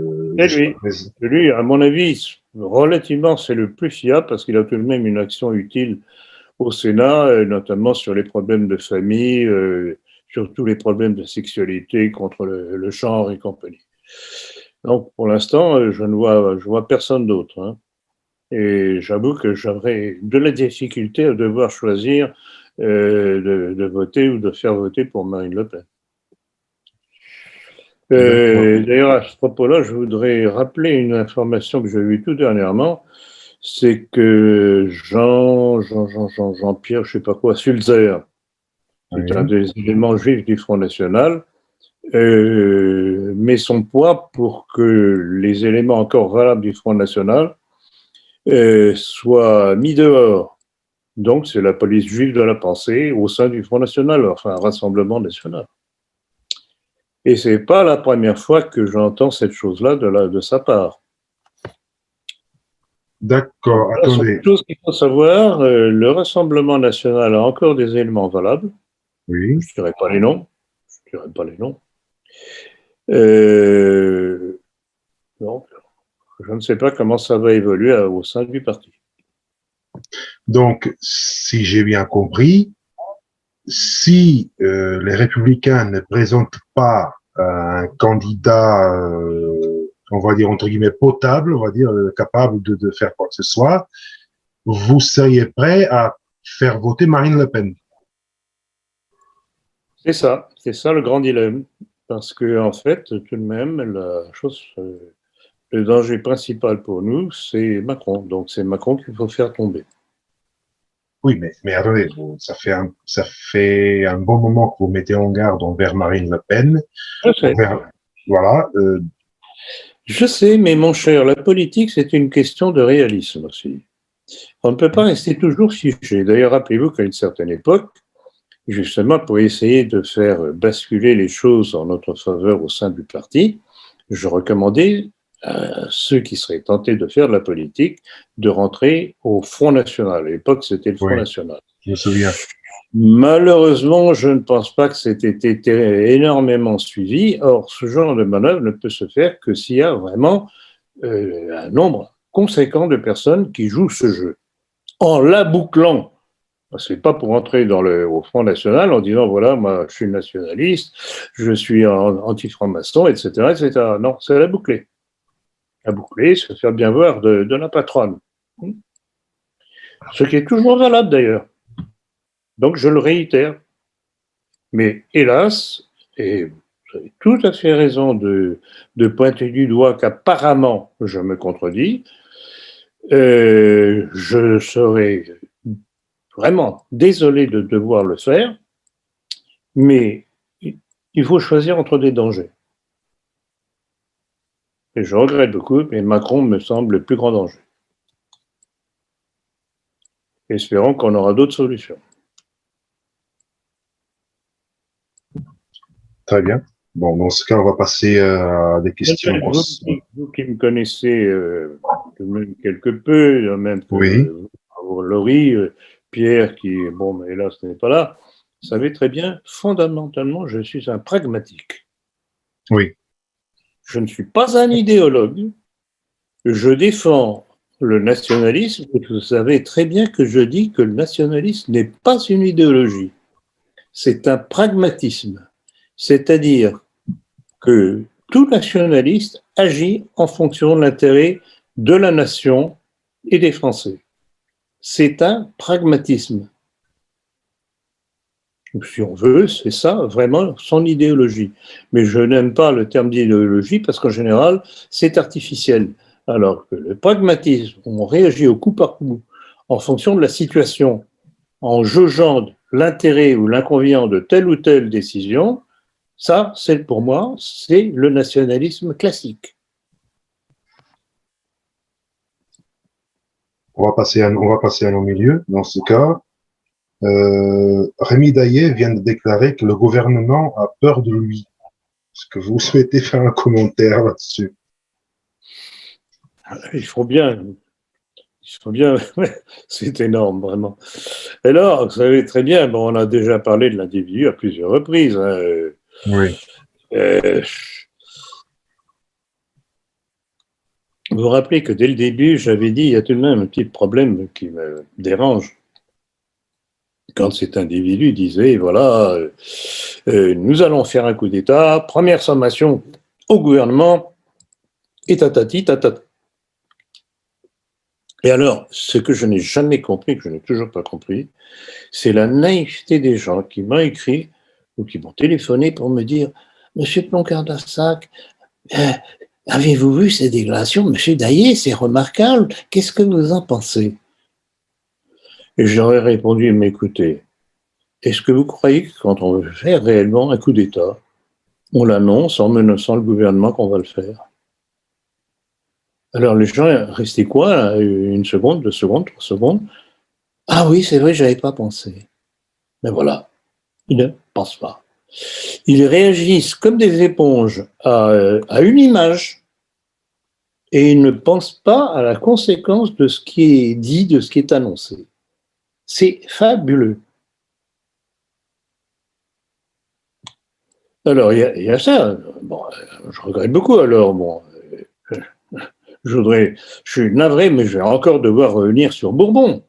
Lui, à mon avis, relativement, c'est le plus fiable, parce qu'il a tout de même une action utile au Sénat, notamment sur les problèmes de famille, sur tous les problèmes de sexualité contre le genre et compagnie. Donc, pour l'instant, je vois personne d'autre. Hein. Et j'avoue que j'aurais de la difficulté à devoir choisir de voter ou de faire voter pour Marine Le Pen. D'ailleurs, à ce propos-là, je voudrais rappeler une information que j'ai vue tout dernièrement, c'est que Jean-Pierre, je sais pas quoi, Sulzer, qui est un des éléments juifs du Front National, met son poids pour que les éléments encore valables du Front National soient mis dehors. Donc, c'est la police juive de la pensée au sein du Front National, enfin, un rassemblement national. Et c'est pas la première fois que j'entends cette chose-là de sa part. D'accord, attendez. Tout ce qu'il faut savoir, le Rassemblement national a encore des éléments valables. Oui. Je ne dirai pas les noms. Donc, je ne sais pas comment ça va évoluer au sein du parti. Donc, si j'ai bien compris, si les Républicains ne présentent pas un candidat, on va dire entre guillemets potable, on va dire capable de faire quoi que ce soit, vous seriez prêt à faire voter Marine Le Pen? C'est ça le grand dilemme, parce que en fait, tout de même, le danger principal pour nous, c'est Macron. Donc c'est Macron qu'il faut faire tomber. Oui, mais attendez, ça fait un bon moment que vous mettez en garde envers Marine Le Pen. Je sais. Voilà. Je sais, mais mon cher, la politique, c'est une question de réalisme aussi. On ne peut pas rester toujours figé. D'ailleurs, rappelez-vous qu'à une certaine époque, justement pour essayer de faire basculer les choses en notre faveur au sein du parti, je recommandais à ceux qui seraient tentés de faire de la politique de rentrer au Front National. À l'époque, c'était le Front National. Je me souviens. Malheureusement, je ne pense pas que c'était été énormément suivi. Or, ce genre de manœuvre ne peut se faire que s'il y a vraiment un nombre conséquent de personnes qui jouent ce jeu. En la bouclant, ce n'est pas pour entrer au Front National en disant, voilà, moi, je suis nationaliste, je suis anti-franc-maçon, etc., etc. Non, c'est la boucler. La boucler, se faire bien voir de la patronne. Ce qui est toujours valable, d'ailleurs. Donc, je le réitère. Mais hélas, et vous avez tout à fait raison de pointer du doigt qu'apparemment, je me contredis, je serais vraiment désolé de devoir le faire, mais il faut choisir entre des dangers. Et je regrette beaucoup, mais Macron me semble le plus grand danger. Espérons qu'on aura d'autres solutions. Très bien. Bon, dans ce cas, on va passer à des questions. Vous qui me connaissez même quelque peu, même pour Laurie, Pierre, qui, bon, hélas, n'est pas là, vous savez très bien, fondamentalement, je suis un pragmatique. Oui. Je ne suis pas un idéologue. Je défends le nationalisme, et vous savez très bien que je dis que le nationalisme n'est pas une idéologie. C'est un pragmatisme. C'est-à-dire que tout nationaliste agit en fonction de l'intérêt de la nation et des Français. C'est un pragmatisme. Si on veut, c'est ça vraiment son idéologie. Mais je n'aime pas le terme d'idéologie parce qu'en général, c'est artificiel. Alors que le pragmatisme, on réagit au coup par coup en fonction de la situation, en jaugeant l'intérêt ou l'inconvénient de telle ou telle décision, ça, c'est pour moi, c'est le nationalisme classique. On va passer à nos milieux. Dans ce cas, Rémi Daillé vient de déclarer que le gouvernement a peur de lui. Est-ce que vous souhaitez faire un commentaire là-dessus? Il faut bien. C'est énorme, vraiment. Alors, vous savez très bien, bon, on a déjà parlé de l'individu à plusieurs reprises. Hein. Oui. Vous vous rappelez que dès le début, j'avais dit, il y a tout de même un petit problème qui me dérange. Quand cet individu disait, voilà, nous allons faire un coup d'État, première sommation au gouvernement, et tatati, tatata. Et alors, ce que je n'ai jamais compris, que je n'ai toujours pas compris, c'est la naïveté des gens qui m'ont écrit ou qui m'ont téléphoné pour me dire « Monsieur Ploncart-Darsac, avez-vous vu ces déclarations? Monsieur Daillé, c'est remarquable, qu'est-ce que vous en pensez ?» Et j'aurais répondu « Mais écoutez, est-ce que vous croyez que quand on veut faire réellement un coup d'État, on l'annonce en menaçant le gouvernement qu'on va le faire ?» Alors les gens restaient quoi? Une seconde, 2 secondes, 3 secondes. Ah oui, c'est vrai, je n'avais pas pensé. Mais voilà, ils ne pensent pas. Ils réagissent comme des éponges à une image et ils ne pensent pas à la conséquence de ce qui est dit, de ce qui est annoncé. C'est fabuleux. Alors, il y a ça. Bon, je regrette beaucoup alors. Bon, je suis navré, mais je vais encore devoir revenir sur Bourbon.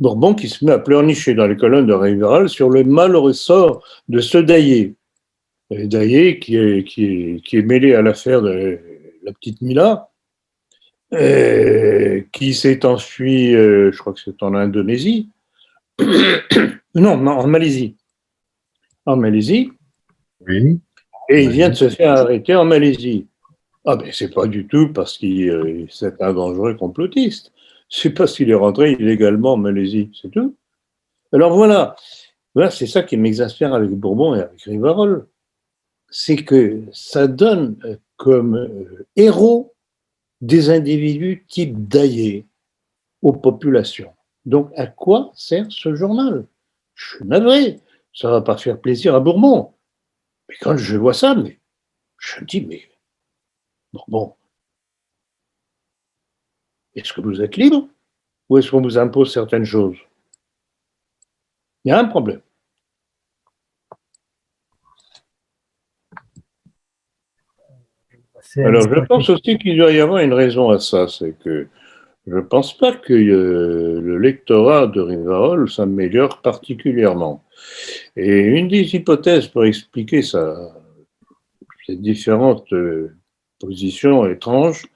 Bourbon qui se met à pleurnicher dans les colonnes de Rivarol sur le malheureux sort de ce Daillé. Et Daillé qui est mêlé à l'affaire de la petite Mila, qui s'est enfui, je crois que c'est en Indonésie. Non, en Malaisie. En Malaisie. Oui. Et il vient de se faire arrêter en Malaisie. Ah ben c'est pas du tout parce qu'il c'est un dangereux complotiste. C'est parce qu'il est rentré illégalement en Malaisie, c'est tout. Alors voilà, c'est ça qui m'exaspère avec Bourbon et avec Rivarol. C'est que ça donne comme héros des individus type Daillé aux populations. Donc à quoi sert ce journal? Je suis navré, ça va pas faire plaisir à Bourbon. Mais quand je vois ça, je me dis, mais Bourbon, est-ce que vous êtes libre ou est-ce qu'on vous impose certaines choses? Il y a un problème. Alors, je pense aussi qu'il doit y avoir une raison à ça, c'est que je ne pense pas que le lectorat de Rivarol s'améliore particulièrement. Et une des hypothèses pour expliquer ces différentes positions étranges,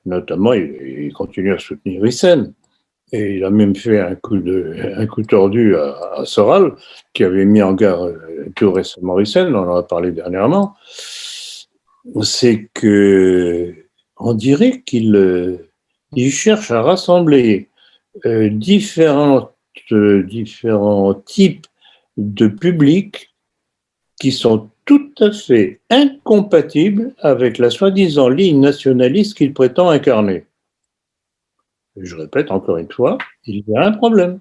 notamment, il continue à soutenir Hyssen. Et il a même fait un coup tordu à Soral, qui avait mis en garde tout récemment Hyssen, on en a parlé dernièrement. C'est que on dirait qu'il cherche à rassembler différents types de publics qui sont tout à fait incompatibles avec la soi-disant ligne nationaliste qu'il prétend incarner. Et je répète encore une fois, il y a un problème.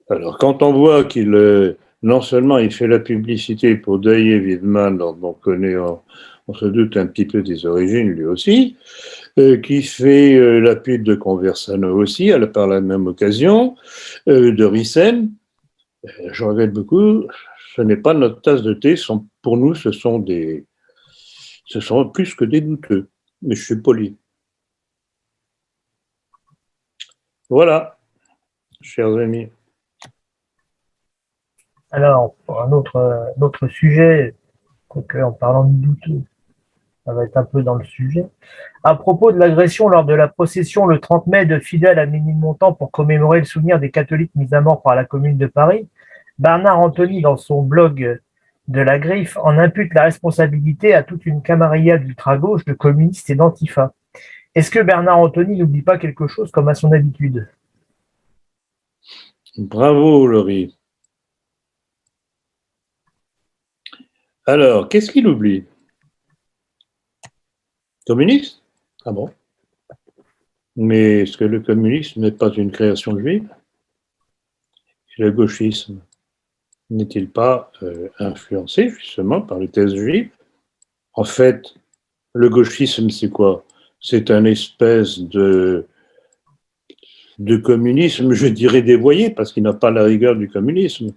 Alors, quand on voit qu'il, non seulement il fait la publicité pour Daillé Wiedemann, dont on connaît, on se doute un petit peu des origines lui aussi, qui fait la pub de Conversano aussi, par la même occasion, de Hyssen, je regrette beaucoup, ce n'est pas notre tasse de thé, pour nous, ce sont plus que des douteux, mais je suis poli. Voilà, chers amis. Alors, pour un autre sujet, en parlant de douteux, ça va être un peu dans le sujet. À propos de l'agression lors de la procession le 30 mai de fidèles à Ménilmontant pour commémorer le souvenir des catholiques mis à mort par la Commune de Paris, Bernard Anthony, dans son blog de la Griffe, en impute la responsabilité à toute une camarilla d'ultra-gauche, de communistes et d'antifa. Est-ce que Bernard Anthony n'oublie pas quelque chose comme à son habitude? Bravo, Laurie. Alors, qu'est-ce qu'il oublie? Communiste? Ah bon? Mais est-ce que le communisme n'est pas une création juive? Et le gauchisme n'est-il pas influencé justement par les thèses juives? En fait, le gauchisme, c'est quoi? C'est un espèce de communisme, je dirais dévoyé, parce qu'il n'a pas la rigueur du communisme.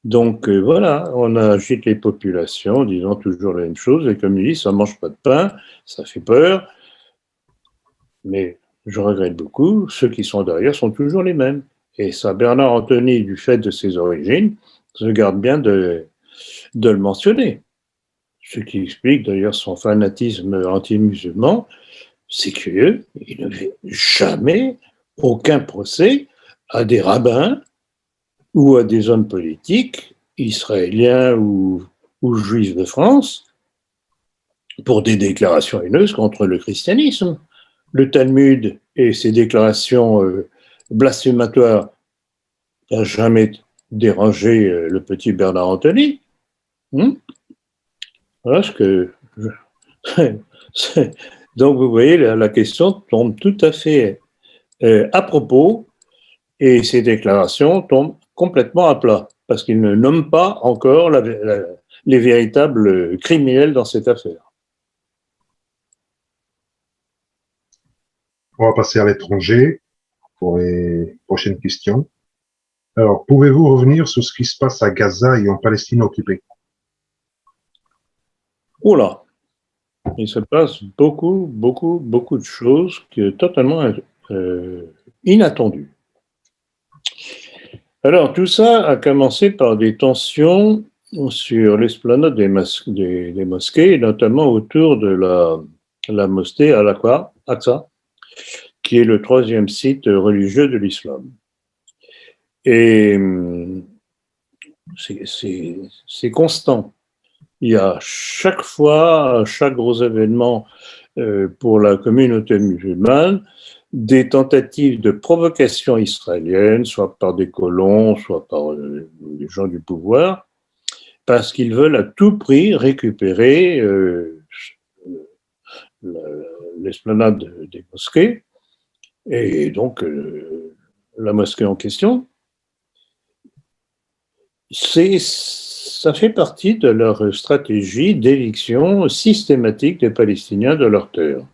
Donc voilà, on agite les populations en disant toujours la même chose, les communistes, ça ne mange pas de pain, ça fait peur, mais je regrette beaucoup, ceux qui sont derrière sont toujours les mêmes. Et ça, Bernard Anthony, du fait de ses origines, se garde bien de le mentionner. Ce qui explique d'ailleurs son fanatisme anti-musulman, c'est qu'il ne fait jamais aucun procès à des rabbins ou à des hommes politiques, israéliens ou juifs de France, pour des déclarations haineuses contre le christianisme. Le Talmud et ses déclarations blasphématoires n'ont jamais dérangé le petit Bernard Anthony. Voilà ce que... Donc vous voyez, la question tombe tout à fait à propos, et ces déclarations tombent complètement à plat, parce qu'il ne nomme pas encore les véritables criminels dans cette affaire. On va passer à l'étranger pour les prochaines questions. Alors, pouvez-vous revenir sur ce qui se passe à Gaza et en Palestine occupée? Oula, il se passe beaucoup de choses totalement inattendues. Alors, tout ça a commencé par des tensions sur l'esplanade des mosquées, notamment autour de la mosquée Al-Aqsa, qui est le 3e site religieux de l'islam. Et c'est constant. Il y a chaque fois, à chaque gros événement pour la communauté musulmane, des tentatives de provocation israélienne, soit par des colons, soit par les gens du pouvoir, parce qu'ils veulent à tout prix récupérer l'esplanade des mosquées, et donc la mosquée en question. Ça fait partie de leur stratégie d'éviction systématique des Palestiniens de leur terre.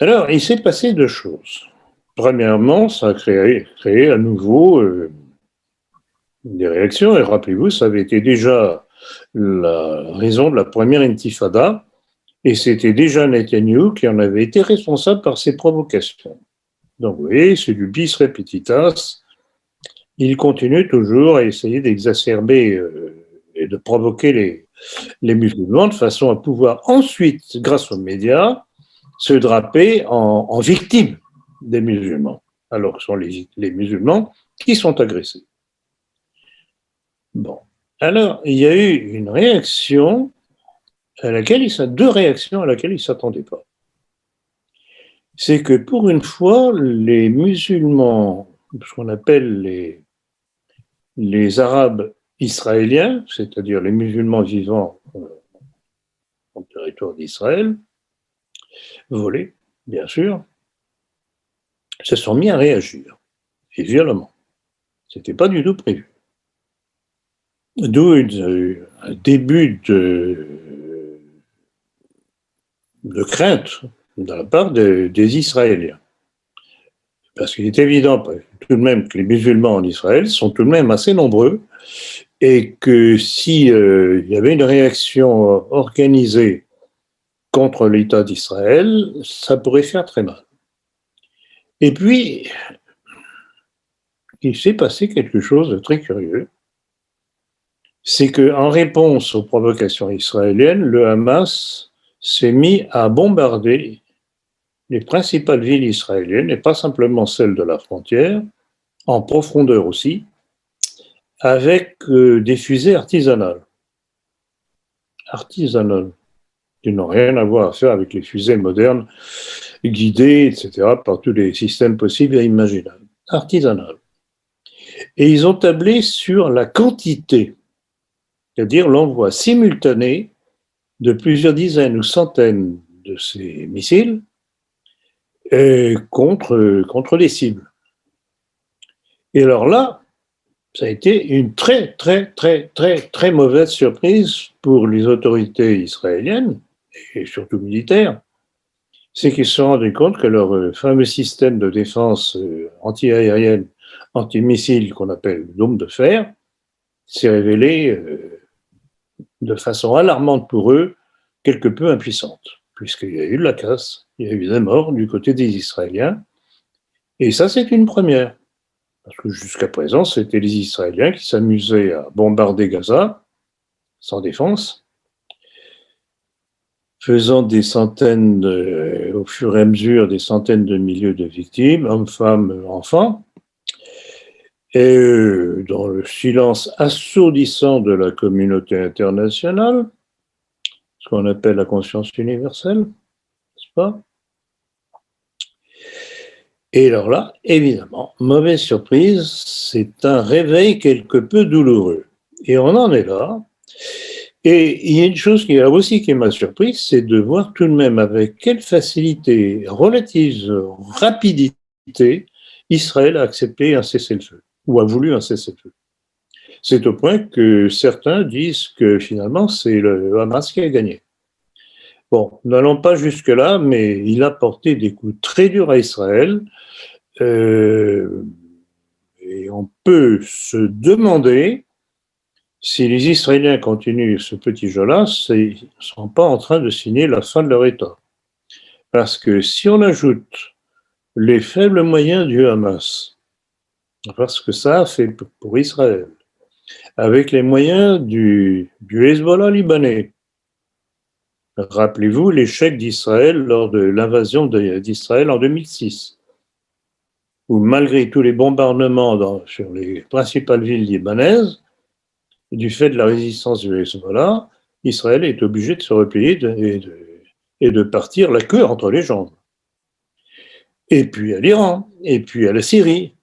Alors, il s'est passé 2 choses. Premièrement, ça a créé à nouveau des réactions, et rappelez-vous, ça avait été déjà la raison de la première intifada, et c'était déjà Netanyahou qui en avait été responsable par ces provocations. Donc, vous voyez, c'est du bis repetitas. Il continue toujours à essayer d'exacerber et de provoquer les musulmans de façon à pouvoir ensuite, grâce aux médias, se draper en victimes des musulmans, alors que ce sont les musulmans qui sont agressés. Bon, alors il y a eu une réaction deux réactions à laquelle ils ne s'attendaient pas. C'est que pour une fois, les musulmans, ce qu'on appelle les Arabes israéliens, c'est-à-dire les musulmans vivant en territoire d'Israël, volés, bien sûr, se sont mis à réagir, et violemment. Ce n'était pas du tout prévu. D'où un début de crainte de la part des Israéliens. Parce qu'il est évident tout de même que les musulmans en Israël sont tout de même assez nombreux, et que s'il y avait une réaction organisée contre l'État d'Israël, ça pourrait faire très mal. Et puis, il s'est passé quelque chose de très curieux. c'est qu'en réponse aux provocations israéliennes, le Hamas s'est mis à bombarder les principales villes israéliennes, et pas simplement celles de la frontière, en profondeur aussi, avec des fusées artisanales. Qui n'ont rien à voir à faire avec les fusées modernes, guidées, etc., par tous les systèmes possibles et imaginables. Artisanales. Et ils ont tablé sur la quantité, c'est-à-dire l'envoi simultané de plusieurs dizaines ou centaines de ces missiles contre les cibles. Et alors là, ça a été une très, très, très, très, très mauvaise surprise pour les autorités israéliennes, et surtout militaires, c'est qu'ils se sont rendus compte que leur fameux système de défense anti-aérienne, anti-missile qu'on appelle dôme de fer, s'est révélé de façon alarmante pour eux, quelque peu impuissante, puisqu'il y a eu de la casse, il y a eu des morts du côté des Israéliens, et ça c'est une première, parce que jusqu'à présent c'était les Israéliens qui s'amusaient à bombarder Gaza, sans défense, faisant des centaines, au fur et à mesure, des centaines de milliers de victimes, hommes, femmes, enfants, et dans le silence assourdissant de la communauté internationale, ce qu'on appelle la conscience universelle, n'est-ce pas? Et alors là, évidemment, mauvaise surprise, c'est un réveil quelque peu douloureux. Et on en est là. Et il y a une chose qui m'a surprise, c'est de voir tout de même avec quelle facilité, relative rapidité, Israël a accepté un cessez-le-feu, ou a voulu un cessez-le-feu. C'est au point que certains disent que finalement, c'est le Hamas qui a gagné. Bon, n'allons pas jusque-là, mais il a porté des coups très durs à Israël. Et on peut se demander si les Israéliens continuent ce petit jeu-là, ils ne sont pas en train de signer la fin de leur État. Parce que si on ajoute les faibles moyens du Hamas, parce que ça a fait pour Israël, avec les moyens du Hezbollah libanais, rappelez-vous l'échec d'Israël lors de l'invasion d'Israël en 2006, où malgré tous les bombardements sur les principales villes libanaises, du fait de la résistance du Hezbollah, Israël est obligé de se replier et de partir la queue entre les jambes. Et puis à l'Iran, et puis à la Syrie.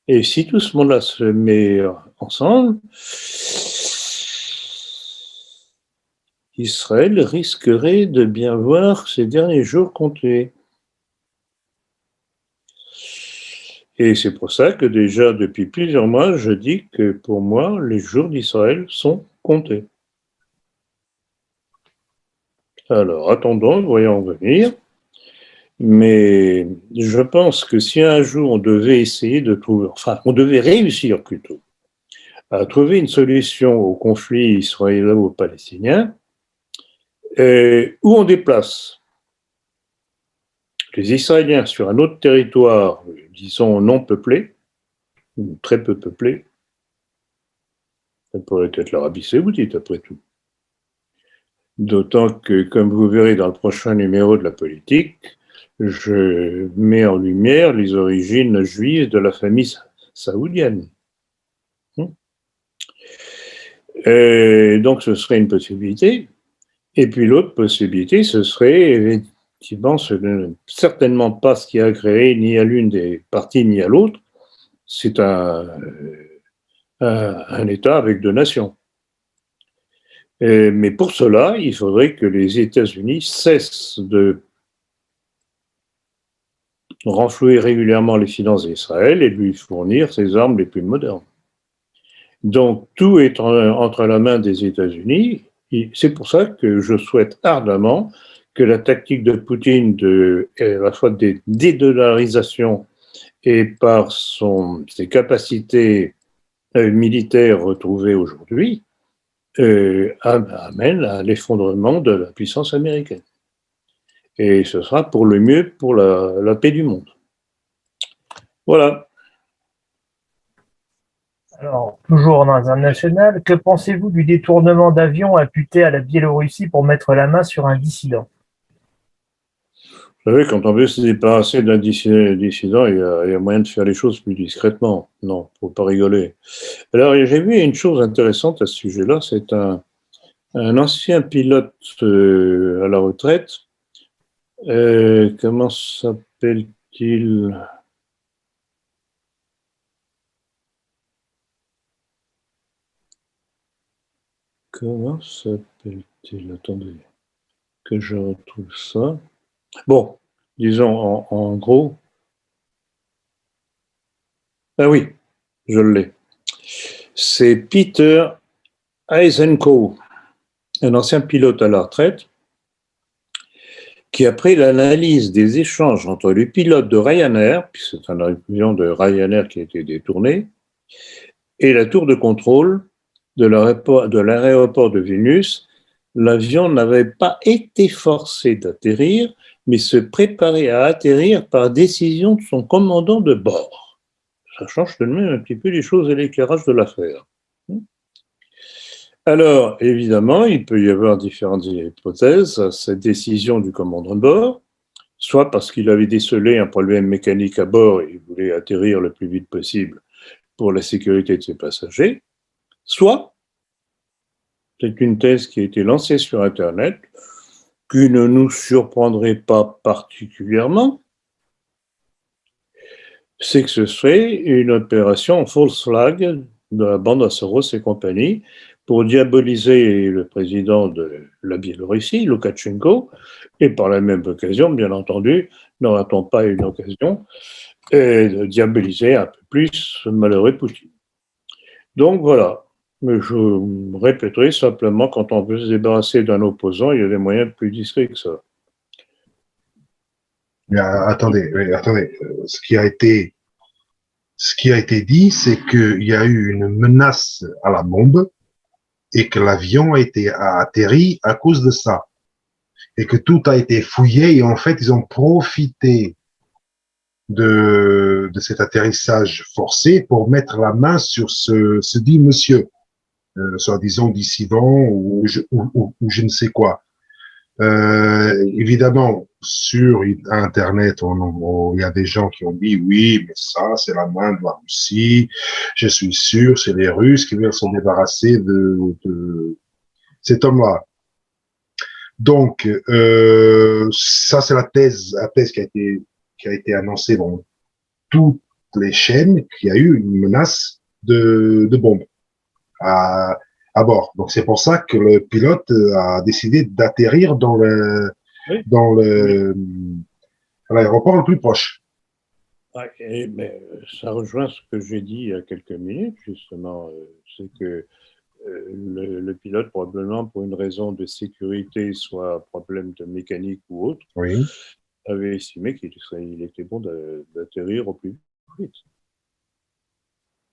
Et si tout ce monde-là se met ensemble, Israël risquerait de bien voir ses derniers jours comptés. Et c'est pour ça que déjà depuis plusieurs mois, je dis que pour moi, les jours d'Israël sont comptés. Alors attendons, voyons venir. Mais je pense que si un jour on devait essayer de trouver, enfin on devait réussir plutôt, à trouver une solution au conflit israélo-palestinien, où on déplace les Israéliens sur un autre territoire, disons non peuplé, ou très peu peuplé, ça pourrait être l'Arabie Saoudite après tout. D'autant que, comme vous verrez dans le prochain numéro de la politique, je mets en lumière les origines juives de la famille saoudienne. Et donc ce serait une possibilité. Et puis l'autre possibilité, ce serait effectivement certainement pas ce qui a créé ni à l'une des parties ni à l'autre. C'est un État avec deux nations. Mais pour cela, il faudrait que les États-Unis cessent de renflouer régulièrement les finances d'Israël et lui fournir ses armes les plus modernes. Donc tout est entre la main des États-Unis. C'est pour ça que je souhaite ardemment que la tactique de Poutine à la fois des dédollarisations et par ses capacités militaires retrouvées aujourd'hui amène à l'effondrement de la puissance américaine. Et ce sera pour le mieux pour la paix du monde. Voilà. Alors, toujours dans international, que pensez-vous du détournement d'avions imputé à la Biélorussie pour mettre la main sur un dissident? Vous savez, quand on veut se débarrasser d'un dissident, il y a moyen de faire les choses plus discrètement. Non, faut pas rigoler. Alors, j'ai vu une chose intéressante à ce sujet-là, c'est un ancien pilote à la retraite. Comment s'appelle-t-il? Comment s'appelle-t-il? Attendez, que je retrouve ça. Bon, disons en gros. Ah oui, je l'ai. C'est Peter Eisenkow, un ancien pilote à la retraite, qui après l'analyse des échanges entre les pilotes de Ryanair, puis c'est un avion de Ryanair qui a été détourné, et la tour de contrôle de l'aéroport de Vilnius, l'avion n'avait pas été forcé d'atterrir, mais se préparait à atterrir par décision de son commandant de bord. Ça change tout de même un petit peu les choses et l'éclairage de l'affaire. Alors, évidemment, il peut y avoir différentes hypothèses à cette décision du commandant de bord, soit parce qu'il avait décelé un problème mécanique à bord et il voulait atterrir le plus vite possible pour la sécurité de ses passagers, soit c'est une thèse qui a été lancée sur Internet, qui ne nous surprendrait pas particulièrement, c'est que ce serait une opération false flag de la bande à Soros et compagnie pour diaboliser le président de la Biélorussie, Loukachenko, et par la même occasion, bien entendu, n'aura-t-on pas une occasion de diaboliser un peu plus ce malheureux Poutine. Donc voilà, mais je répéterai simplement, quand on veut se débarrasser d'un opposant, il y a des moyens plus discrets que ça. Mais attendez, ce qui a été dit, c'est qu'il y a eu une menace à la bombe et que l'avion a atterri à cause de ça. Et que tout a été fouillé et en fait, ils ont profité de cet atterrissage forcé pour mettre la main sur ce dit monsieur, soi-disant dissident ou je ne sais quoi. Évidemment, sur Internet, il y a des gens qui ont dit oui, mais ça, c'est la main de la Russie. Je suis sûr, c'est les Russes qui veulent se débarrasser de cet homme-là. Donc, ça, c'est la thèse qui a été annoncée dans toutes les chaînes, qu'il y a eu une menace de bombe à bord. Donc c'est pour ça que le pilote a décidé d'atterrir dans l'aéroport le plus proche. Ouais, mais ça rejoint ce que j'ai dit il y a quelques minutes, justement. C'est que le pilote, probablement pour une raison de sécurité, soit problème de mécanique ou autre, oui, avait estimé qu'il était bon d'atterrir au plus vite.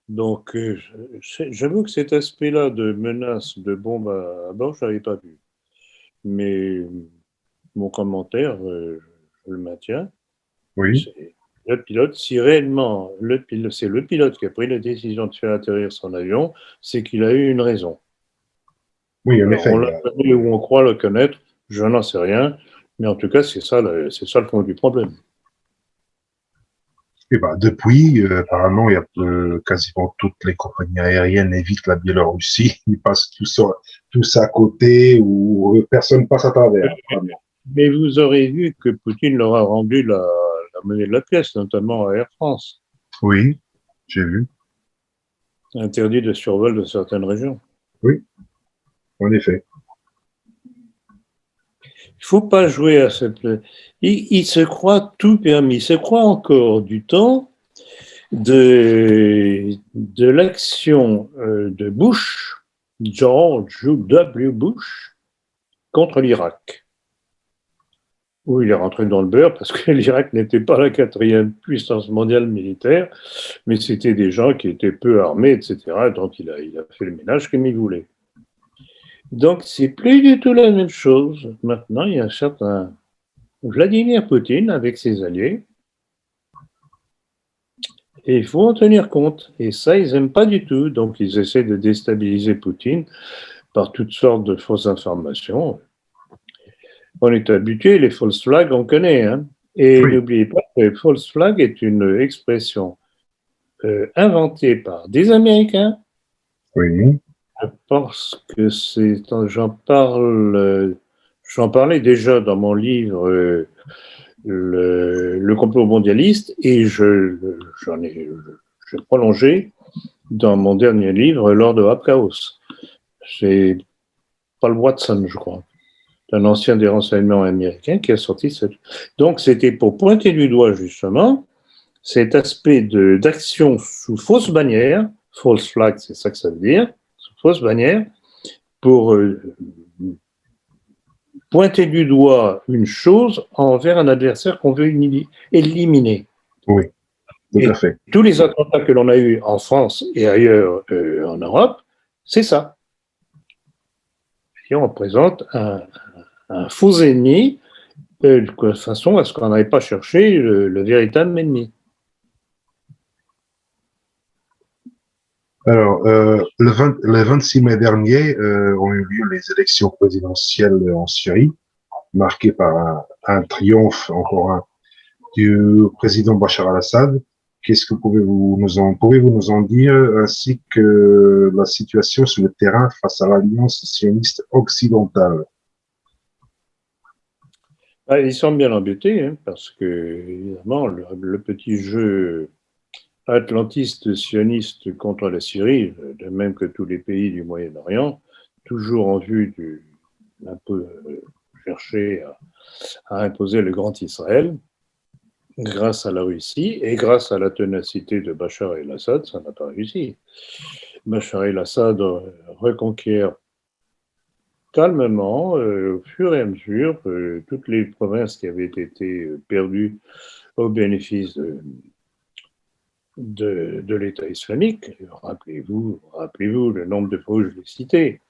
Donc, j'avoue que cet aspect-là de menace de bombe à bord, je n'avais pas vu. Mais mon commentaire, je le maintiens. Oui. C'est le pilote, si réellement c'est le pilote qui a pris la décision de faire atterrir son avion, c'est qu'il a eu une raison. Oui, en effet. On l'a connaît ou on croit le connaître, je n'en sais rien, mais en tout cas, c'est ça le fond du problème. Et ben, depuis, apparemment, il y a quasiment toutes les compagnies aériennes évitent la Biélorussie. Ils passent tous à côté ou personne passe à travers. Mais vous aurez vu que Poutine leur a rendu la monnaie de la pièce, notamment à Air France. Oui, j'ai vu. Interdit de survol de certaines régions. Oui, en effet. Il ne faut pas jouer à cette... Il se croit tout permis. Il se croit encore du temps de l'action de Bush, George W. Bush, contre l'Irak, où il est rentré dans le beurre parce que l'Irak n'était pas la 4e puissance mondiale militaire, mais c'était des gens qui étaient peu armés, etc. Donc il a fait le ménage comme il voulait. Donc, c'est plus du tout la même chose. Maintenant, il y a un certain Vladimir Poutine avec ses alliés Et il faut en tenir compte. Et ça, ils n'aiment pas du tout. Donc, ils essaient de déstabiliser Poutine par toutes sortes de fausses informations. On est habitué, les false flags, on connaît. Hein. Et n'oubliez pas que false flag est une expression inventée par des Américains. Oui. Je pense que j'en parlais déjà dans mon livre le complot mondialiste et j'ai prolongé dans mon dernier livre Lord of Chaos. C'est Paul Watson, je crois, un ancien des renseignements américains qui a sorti cette. Donc c'était pour pointer du doigt justement cet aspect d'action sous fausse bannière, false flag, c'est ça que ça veut dire, sous fausse bannière, pour pointer du doigt une chose envers un adversaire qu'on veut éliminer. Oui, tout à fait. Tous les attentats que l'on a eus en France et ailleurs en Europe, c'est ça. Et on représente un faux ennemi de façon à ce qu'on n'aille pas chercher le véritable ennemi. Alors, le 26 mai dernier ont eu lieu les élections présidentielles en Syrie, marquées par un triomphe, encore un, du président Bachar al-Assad. Qu'est-ce que pouvez-vous nous en dire, ainsi que la situation sur le terrain face à l'Alliance sioniste occidentale? Ils sont bien embêtés, hein, parce que, évidemment, le petit jeu atlantiste sioniste contre la Syrie, de même que tous les pays du Moyen-Orient, toujours en vue d'un peu chercher à imposer le grand Israël, grâce à la Russie et grâce à la ténacité de Bachar el-Assad, ça n'a pas réussi. Bachar el-Assad reconquiert calmement, au fur et à mesure, toutes les provinces qui avaient été perdues au bénéfice de l'État islamique. Rappelez-vous le nombre de fois où je l'ai cité,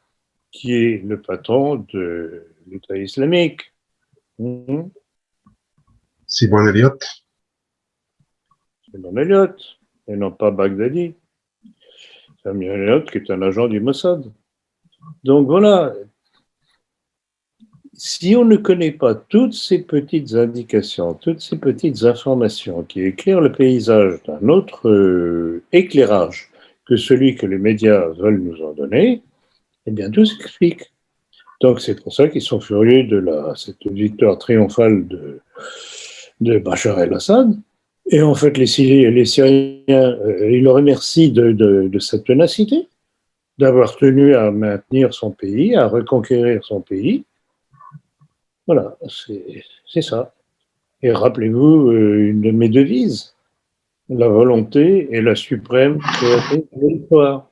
qui est le patron de l'État islamique. Simon Elliott. Simon Elliott, et non pas Baghdadi. Simon Elliott qui est un agent du Mossad. Donc voilà, si on ne connaît pas toutes ces petites indications, toutes ces petites informations qui éclairent le paysage d'un autre éclairage que celui que les médias veulent nous en donner, eh bien tout s'explique. Donc c'est pour ça qu'ils sont furieux de cette victoire triomphale de Bachar el-Assad. Et en fait, les Syriens, ils le remercient de cette ténacité, d'avoir tenu à maintenir son pays, à reconquérir son pays. Voilà, c'est ça. Et rappelez-vous une de mes devises, la volonté est la suprême créatrice de l'histoire.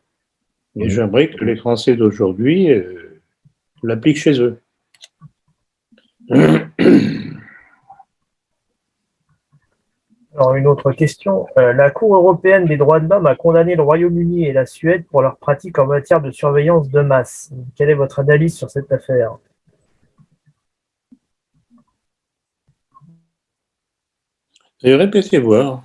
Et j'aimerais que les Français d'aujourd'hui l'appliquent chez eux. Alors, une autre question. La Cour européenne des droits de l'homme a condamné le Royaume-Uni et la Suède pour leurs pratiques en matière de surveillance de masse. Quelle est votre analyse sur cette affaire ? Et répétez voir.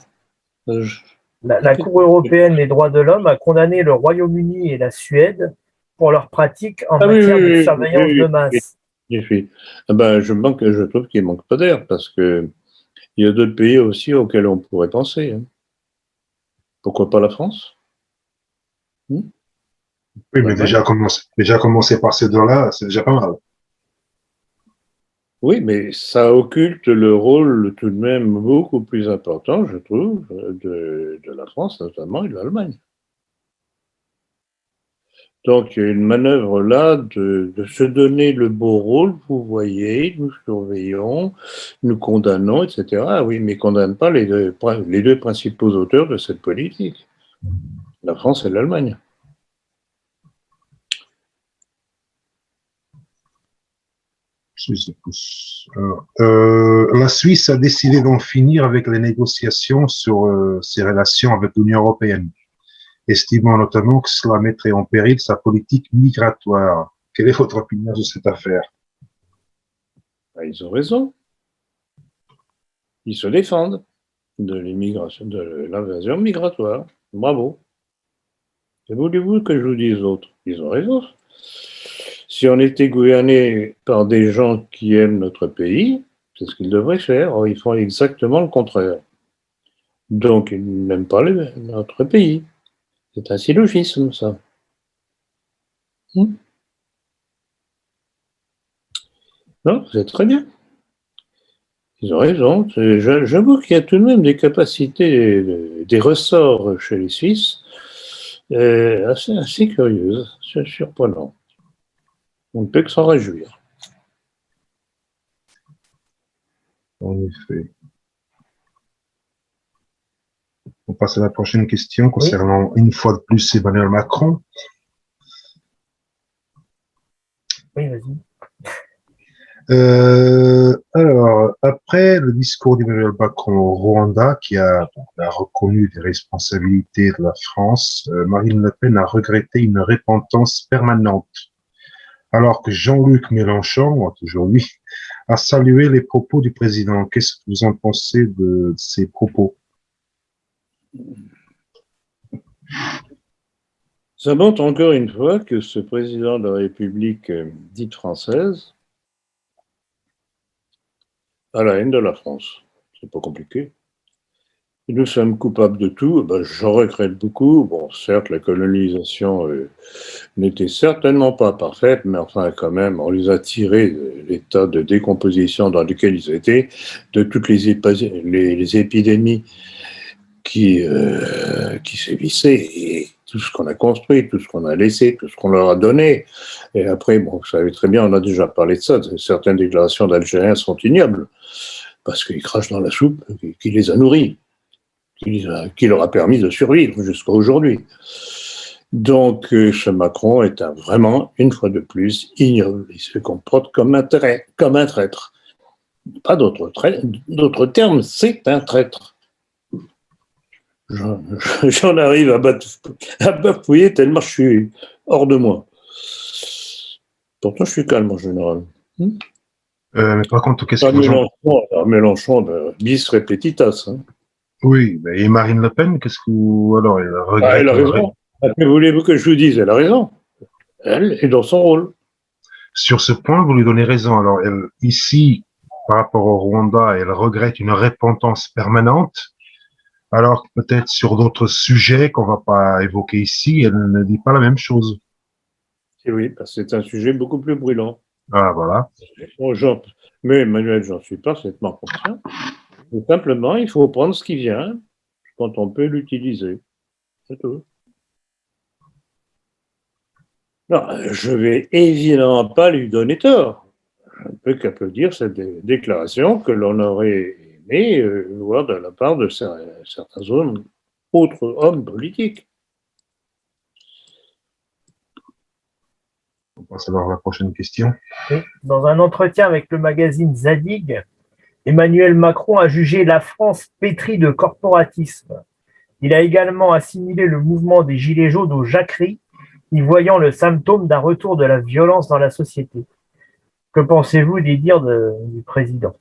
La Cour européenne des droits de l'homme a condamné le Royaume-Uni et la Suède pour leurs pratiques en matière de surveillance de masse. Je trouve qu'il ne manque pas d'air parce que il y a d'autres pays aussi auxquels on pourrait penser. Hein. Pourquoi pas la France? Oui, mais déjà commencer par ces deux-là, c'est déjà pas mal. Oui, mais ça occulte le rôle tout de même beaucoup plus important, je trouve, de la France notamment et de l'Allemagne. Donc, il y a une manœuvre là de se donner le beau rôle, vous voyez, nous surveillons, nous condamnons, etc. Ah oui, mais condamne pas les deux principaux auteurs de cette politique, la France et l'Allemagne. La Suisse a décidé d'en finir avec les négociations sur ses relations avec l'Union européenne, estimant notamment que cela mettrait en péril sa politique migratoire. Quelle est votre opinion de cette affaire? Ils ont raison. Ils se défendent. de l'immigration, de l'invasion migratoire. Bravo. Et voulez-vous que je vous dise autre? Ils ont raison. Si on était gouverné par des gens qui aiment notre pays, c'est ce qu'ils devraient faire. Or, ils font exactement le contraire. Donc, ils n'aiment pas notre pays. C'est un syllogisme, ça. Non, c'est très bien. Ils ont raison. J'avoue qu'il y a tout de même des capacités, des ressorts chez les Suisses assez curieuses, c'est surprenant. On ne peut que s'en réjouir. En effet. On passe à la prochaine question concernant, une fois de plus, Emmanuel Macron. Oui, vas-y. Alors, après le discours d'Emmanuel Macron au Rwanda, qui a reconnu les responsabilités de la France, Marine Le Pen a regretté une repentance permanente. Alors que Jean-Luc Mélenchon, toujours lui, a salué les propos du président. Qu'est-ce que vous en pensez de ces propos? Ça montre encore une fois que ce président de la République dite française a la haine de la France. C'est pas compliqué. Et nous sommes coupables de tout. Ben, j'en regrette beaucoup. Bon, certes, la colonisation n'était certainement pas parfaite, mais enfin, quand même, on les a tirés de l'état de décomposition dans lequel ils étaient, de toutes les épidémies qui sévissaient, et tout ce qu'on a construit, tout ce qu'on a laissé, tout ce qu'on leur a donné. Et après, bon, vous savez très bien, on a déjà parlé de ça, certaines déclarations d'Algériens sont ignobles, parce qu'ils crachent dans la soupe qui les a nourris, qui leur a permis de survivre jusqu'à aujourd'hui. Donc, ce Macron est vraiment, une fois de plus, ignoble. Il se comporte comme un traître. Pas d'autre terme, c'est un traître. J'en arrive à bafouiller tellement je suis hors de moi. Pourtant, je suis calme en général. Mais par contre, qu'est-ce que Mélenchon, bis repetitas. Hein. Oui, et Marine Le Pen, qu'est-ce que vous... Alors, elle regrette... Elle a raison. Mais voulez-vous que je vous dise? Elle a raison. Elle est dans son rôle. Sur ce point, vous lui donnez raison. Alors, elle, ici, par rapport au Rwanda, elle regrette une repentance permanente. Alors, peut-être sur d'autres sujets qu'on va pas évoquer ici, elle ne dit pas la même chose. Et oui, parce que c'est un sujet beaucoup plus brûlant. Ah, voilà. Mais Emmanuel, j'en suis parfaitement conscient. Mais simplement, il faut prendre ce qui vient quand on peut l'utiliser. C'est tout. Non, je vais évidemment pas lui donner tort. Je ne peux qu'applaudir cette déclaration que l'on aurait aimé voir de la part de certains autres hommes politiques. On passe alors à la prochaine question. Dans un entretien avec le magazine Zadig, Emmanuel Macron a jugé la France pétrie de corporatisme. Il a également assimilé le mouvement des Gilets jaunes aux jacqueries, y voyant le symptôme d'un retour de la violence dans la société. Que pensez-vous des dires du président?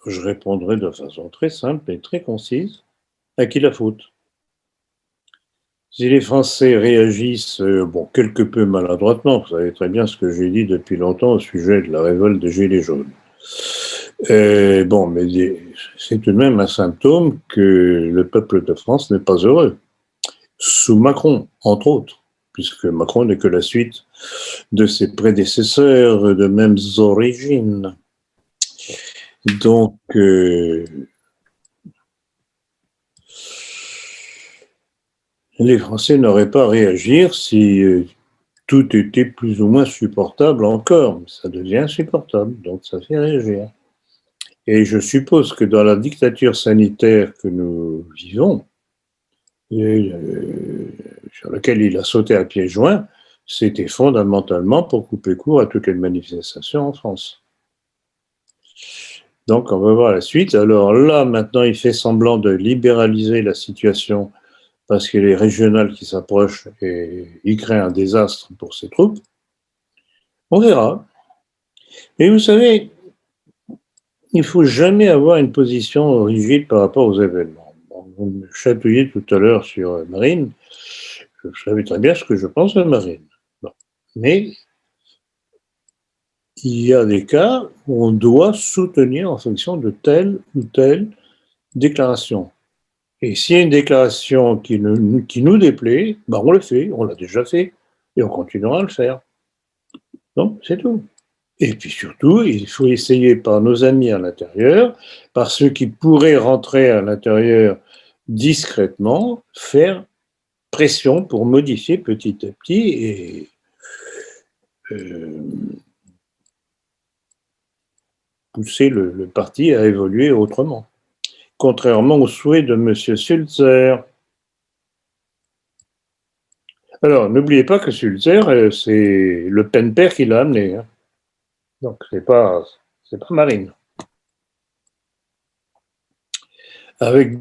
Je répondrai de façon très simple et très concise. À qui la faute? Si les Français réagissent, quelque peu maladroitement, vous savez très bien ce que j'ai dit depuis longtemps au sujet de la révolte des Gilets jaunes. Mais c'est tout de même un symptôme que le peuple de France n'est pas heureux. Sous Macron, entre autres, puisque Macron n'est que la suite de ses prédécesseurs de mêmes origines. Donc, les Français n'auraient pas à réagir si tout était plus ou moins supportable encore. Ça devient insupportable, donc ça fait réagir. Et je suppose que dans la dictature sanitaire que nous vivons, sur laquelle il a sauté à pieds joints, c'était fondamentalement pour couper court à toutes les manifestations en France. Donc on va voir la suite. Alors là, maintenant, il fait semblant de libéraliser la situation parce qu'il y a les régionales qui s'approchent et il crée un désastre pour ses troupes. On verra. Et vous savez, il ne faut jamais avoir une position rigide par rapport aux événements. Bon, vous me chatouillez tout à l'heure sur Marine. Je savais très bien ce que je pense de Marine. Bon. Mais il y a des cas où on doit soutenir en fonction de telle ou telle déclaration. Et s'il y a une déclaration qui nous déplaît, ben on le fait, on l'a déjà fait, et on continuera à le faire. Donc, c'est tout. Et puis surtout, il faut essayer par nos amis à l'intérieur, par ceux qui pourraient rentrer à l'intérieur discrètement, faire pression pour modifier petit à petit et pousser le parti à évoluer autrement. Contrairement au souhait de M. Sulzer. Alors, n'oubliez pas que Sulzer, c'est Le Pen père qui l'a amené. Hein. Donc, c'est pas Marine. Avec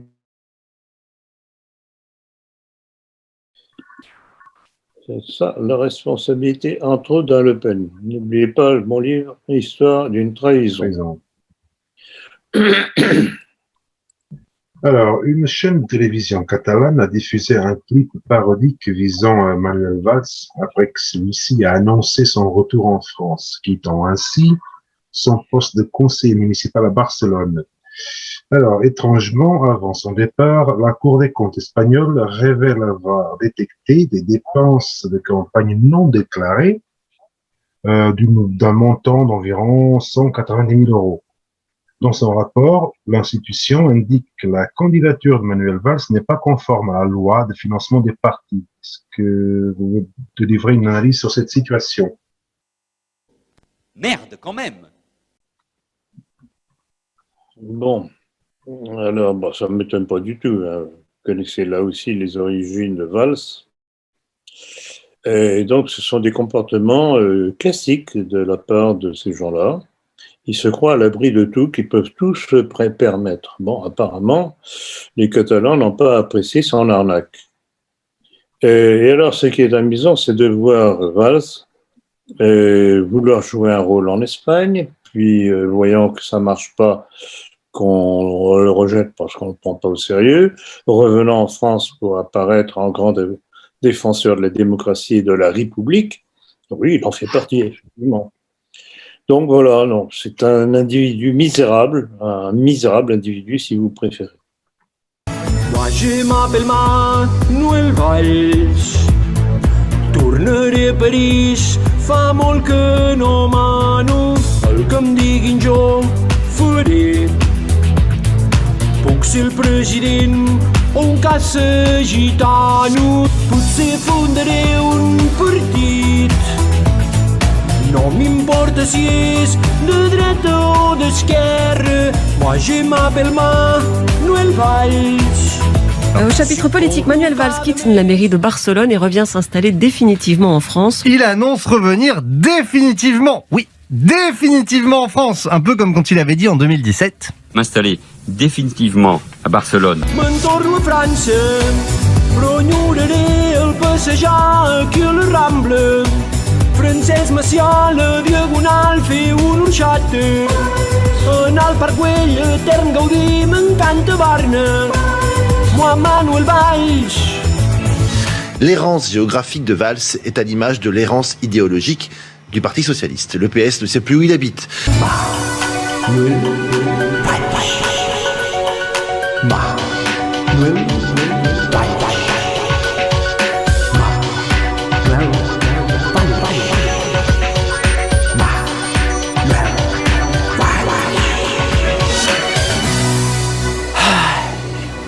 c'est ça, la responsabilité, entre autres, d'un Le Pen. N'oubliez pas mon livre, Histoire d'une trahison. Alors, une chaîne de télévision catalane a diffusé un clip parodique visant Manuel Valls après que celui-ci a annoncé son retour en France, quittant ainsi son poste de conseiller municipal à Barcelone. Alors, étrangement, avant son départ, la Cour des comptes espagnole révèle avoir détecté des dépenses de campagne non déclarées d'un montant d'environ 190 000 euros. Dans son rapport, l'institution indique que la candidature de Manuel Valls n'est pas conforme à la loi de financement des partis. Est-ce que vous pouvez livrer une analyse sur cette situation? Merde, quand même. Bon, alors ça ne m'étonne pas du tout. Hein. Vous connaissez là aussi les origines de Valls. Et donc, ce sont des comportements classiques de la part de ces gens-là. Ils se croient à l'abri de tout, qu'ils peuvent tout se permettre. Bon, apparemment, les Catalans n'ont pas apprécié son arnaque. Et alors, ce qui est amusant, c'est de voir Valls vouloir jouer un rôle en Espagne, puis voyant que ça ne marche pas, qu'on le rejette parce qu'on ne le prend pas au sérieux, revenant en France pour apparaître en grand défenseur de la démocratie et de la République. Donc, oui, il en fait partie, effectivement. Donc voilà, non, c'est un individu misérable, un misérable individu si vous préférez. Moi je m'appelle Manuel Valls, tornaré a París, fa molt que no mano, el que em diguin jo faré. Puc ser el president o un caça gitano, potser fundaré un partit. No m'importa si és de dreta o d'esquerra, moi je m'appelle Manuel Valls. Au chapitre politique, Manuel Valls quitte la mairie de Barcelone et revient s'installer définitivement en France. Il annonce revenir définitivement, oui, définitivement en France, un peu comme quand il avait dit en 2017. M'installer définitivement à Barcelone. Me'n torno a França, però enyoraré el passejar aquí a la Rambla. Francesc Macià, la Diagonal, fer una orxata. Anar al Parc Güell, etern gaudir, m'encanta Barna. Moi, Manuel Valls. L'errance géographique de Valls est à l'image de l'errance idéologique du Parti socialiste. Le PS ne sait plus où il habite.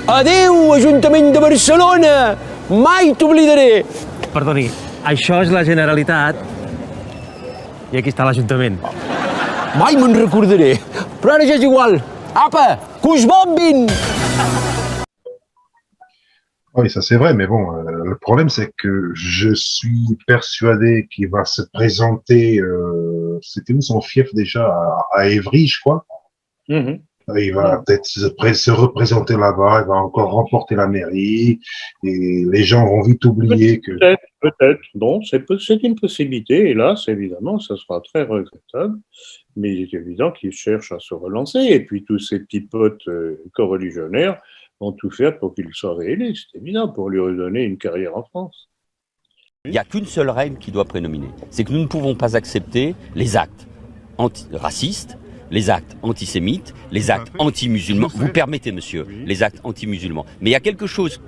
Adéu, Ajuntament de Barcelona! Mai t'oblidaré! Perdoni, això és la Generalitat i aquí està l'Ajuntament. Mai me'n recordaré, però ara ja és igual. Apa, que us bombin! Oui, ça c'est vrai, mais bon, le problème c'est que je suis persuadé qu'il va se présenter, c'était où son fief déjà, à Évry, je crois. Il va peut-être se représenter là-bas, il va encore remporter la mairie, et les gens vont vite oublier que... Peut-être. Bon, c'est une possibilité, et là, évidemment, ça sera très regrettable, mais il est évident qu'il cherche à se relancer, et puis tous ces petits potes coreligionnaires vont tout faire pour qu'il soit réélu, c'est évident, pour lui redonner une carrière en France. Il n'y a qu'une seule règle qui doit prédominer, c'est que nous ne pouvons pas accepter les actes racistes, les actes antisémites, les actes anti-musulmans. Vous permettez, monsieur, les actes anti-musulmans. Mais il y a quelque chose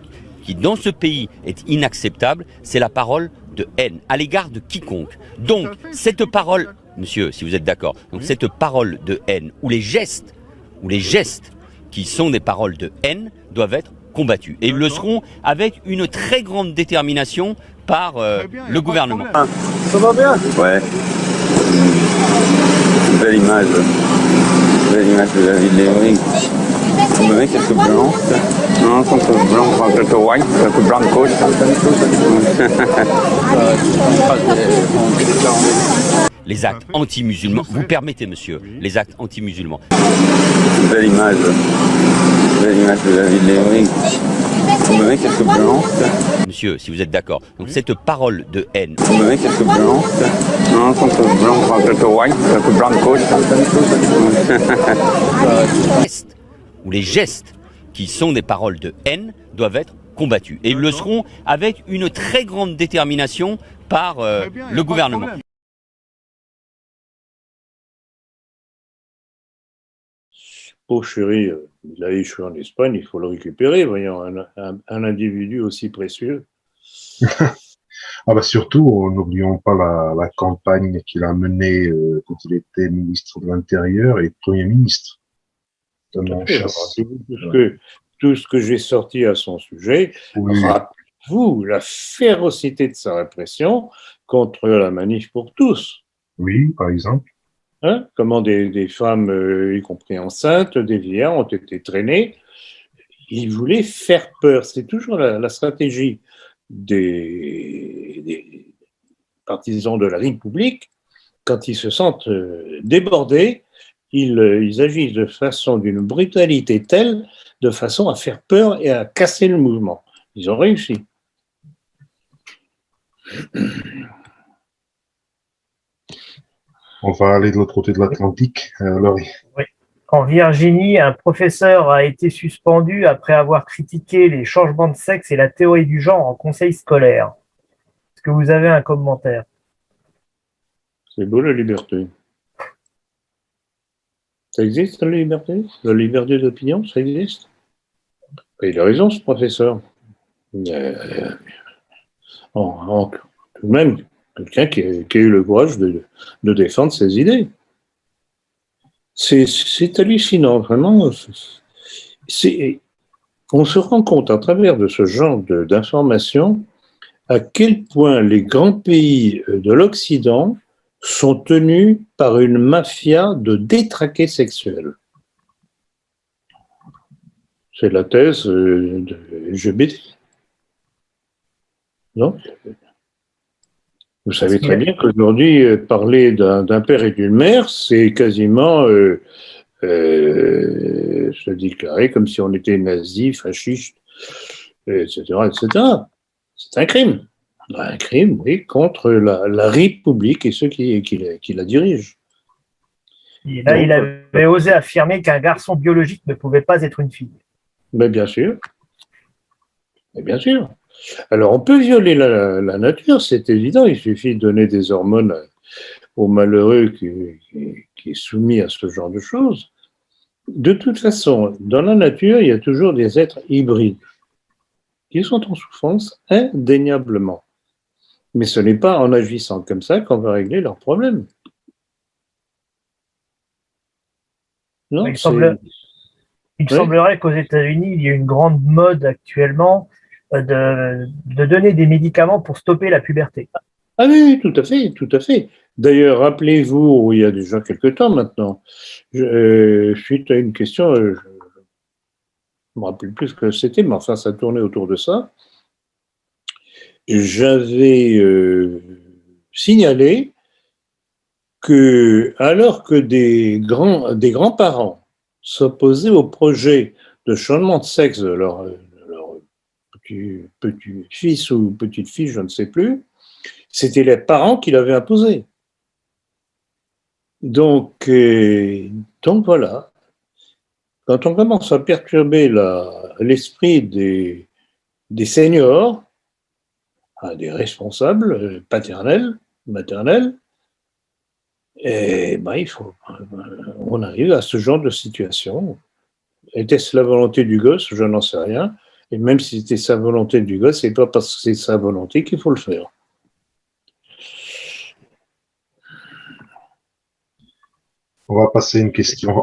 qui, dans ce pays, est inacceptable, c'est la parole de haine à l'égard de quiconque. Donc, cette parole, monsieur, si vous êtes d'accord, donc cette parole de haine, ou les gestes qui sont des paroles de haine, doivent être combattus. Et ils le seront avec une très grande détermination par le gouvernement. Ça va bien? Ouais. Belle image de la ville d'Evry. Vous avez quelques blancs? Non, quelques blancs, quelques white, quelques blancos. Les actes anti-musulmans, vous permettez, monsieur, les actes anti-musulmans. Belle image de la ville d'Evry. Vous avez quelques blancs? Monsieur, si vous êtes d'accord. Donc cette parole de haine. Vous avez quelques blancs? Non, quelques blancs, quelques white, quelques blancos. Ou les gestes qui sont des paroles de haine doivent être combattus. Et ils le seront avec une très grande détermination par le gouvernement. Oh chéri, il a échoué en Espagne, il faut le récupérer, voyons, un individu aussi précieux. Ah bah surtout, n'oublions pas la campagne qu'il a menée quand il était ministre de l'Intérieur et Premier ministre. Tout ce que j'ai sorti à son sujet, rappelez-vous la férocité de sa répression contre la manif pour tous. Oui, par exemple. Hein? Comment des femmes, y compris enceintes, des vieillards, ont été traînées. Il voulait faire peur. C'est toujours la stratégie des partisans de la République. Quand ils se sentent débordés, ils agissent d'une brutalité telle, de façon à faire peur et à casser le mouvement. Ils ont réussi. On va aller de l'autre côté de l'Atlantique, Laurie. Oui. En Virginie, un professeur a été suspendu après avoir critiqué les changements de sexe et la théorie du genre en conseil scolaire. Est-ce que vous avez un commentaire? C'est beau la liberté. Ça existe la liberté? La liberté d'opinion, ça existe? Il a raison ce professeur. Tout de même, quelqu'un qui a eu le courage de défendre ses idées. C'est hallucinant, vraiment. On se rend compte à travers de ce genre d'informations à quel point les grands pays de l'Occident sont tenus par une mafia de détraqués sexuels. C'est la thèse de LGBT. Donc, vous savez très bien qu'aujourd'hui, parler d'un père et d'une mère, c'est quasiment se déclarer comme si on était nazi, fasciste, etc., etc. C'est un crime. Un crime, oui, contre la République et ceux qui la dirigent. Et là, il avait osé affirmer qu'un garçon biologique ne pouvait pas être une fille. Mais bien sûr. Mais bien sûr. Alors, on peut violer la nature, c'est évident. Il suffit de donner des hormones aux malheureux qui est soumis à ce genre de choses. De toute façon, dans la nature, il y a toujours des êtres hybrides qui sont en souffrance indéniablement. Mais ce n'est pas en agissant comme ça qu'on va régler leurs problèmes. Non, il semblerait qu'aux États-Unis, il y a une grande mode actuellement de donner des médicaments pour stopper la puberté. Ah oui, tout à fait, tout à fait. D'ailleurs, rappelez-vous, il y a déjà quelque temps maintenant, suite à une question, je ne me rappelle plus ce que c'était, mais enfin, ça tournait autour de ça. J'avais signalé que, alors que des grands-parents s'opposaient au projet de changement de sexe de leur petit-fils ou petite-fille, je ne sais plus. C'était les parents qui l'avaient imposé. Donc voilà. Quand on commence à perturber l'esprit des seniors, des responsables paternels, maternels, on arrive à ce genre de situation. Était-ce la volonté du gosse? Je n'en sais rien. Et même si c'était sa volonté du gosse, c'est pas parce que c'est sa volonté qu'il faut le faire. On va passer une question.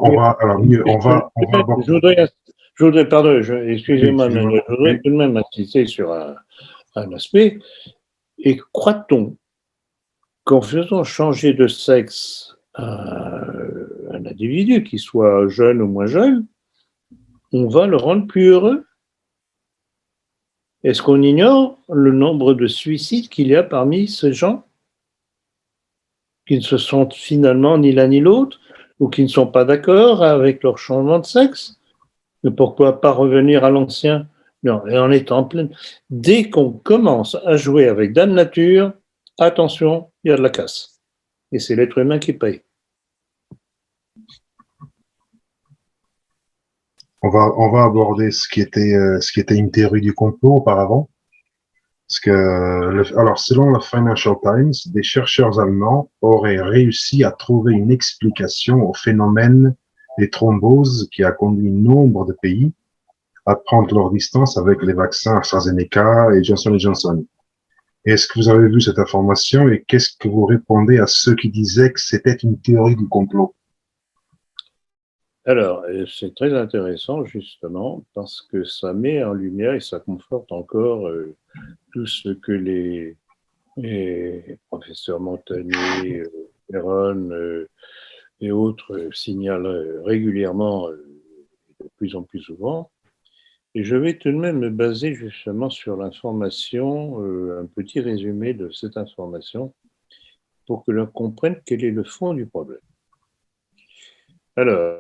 Je voudrais, excusez-moi, mais je voudrais tout de même insister sur un aspect. Et croit-on qu'en faisant changer de sexe un individu, qu'il soit jeune ou moins jeune, on va le rendre plus heureux? Est-ce qu'on ignore le nombre de suicides qu'il y a parmi ces gens qui ne se sentent finalement ni l'un ni l'autre, ou qui ne sont pas d'accord avec leur changement de sexe? Mais pourquoi pas revenir à l'ancien? Non, et on est en pleine. Dès qu'on commence à jouer avec Dame Nature, attention, il y a de la casse. Et c'est l'être humain qui paye. On va aborder ce qui était une théorie du complot auparavant. Parce que, alors, selon la Financial Times, des chercheurs allemands auraient réussi à trouver une explication au phénomène des thromboses qui a conduit nombre de pays à prendre leur distance avec les vaccins AstraZeneca et Johnson & Johnson. Est-ce que vous avez vu cette information et qu'est-ce que vous répondez à ceux qui disaient que c'était une théorie du complot? Alors, c'est très intéressant justement parce que ça met en lumière et ça conforte encore tout ce que les professeurs Montagnier, Perron et autres signalent régulièrement de plus en plus souvent. Et je vais tout de même me baser justement sur l'information, un petit résumé de cette information pour que l'on comprenne quel est le fond du problème. Alors,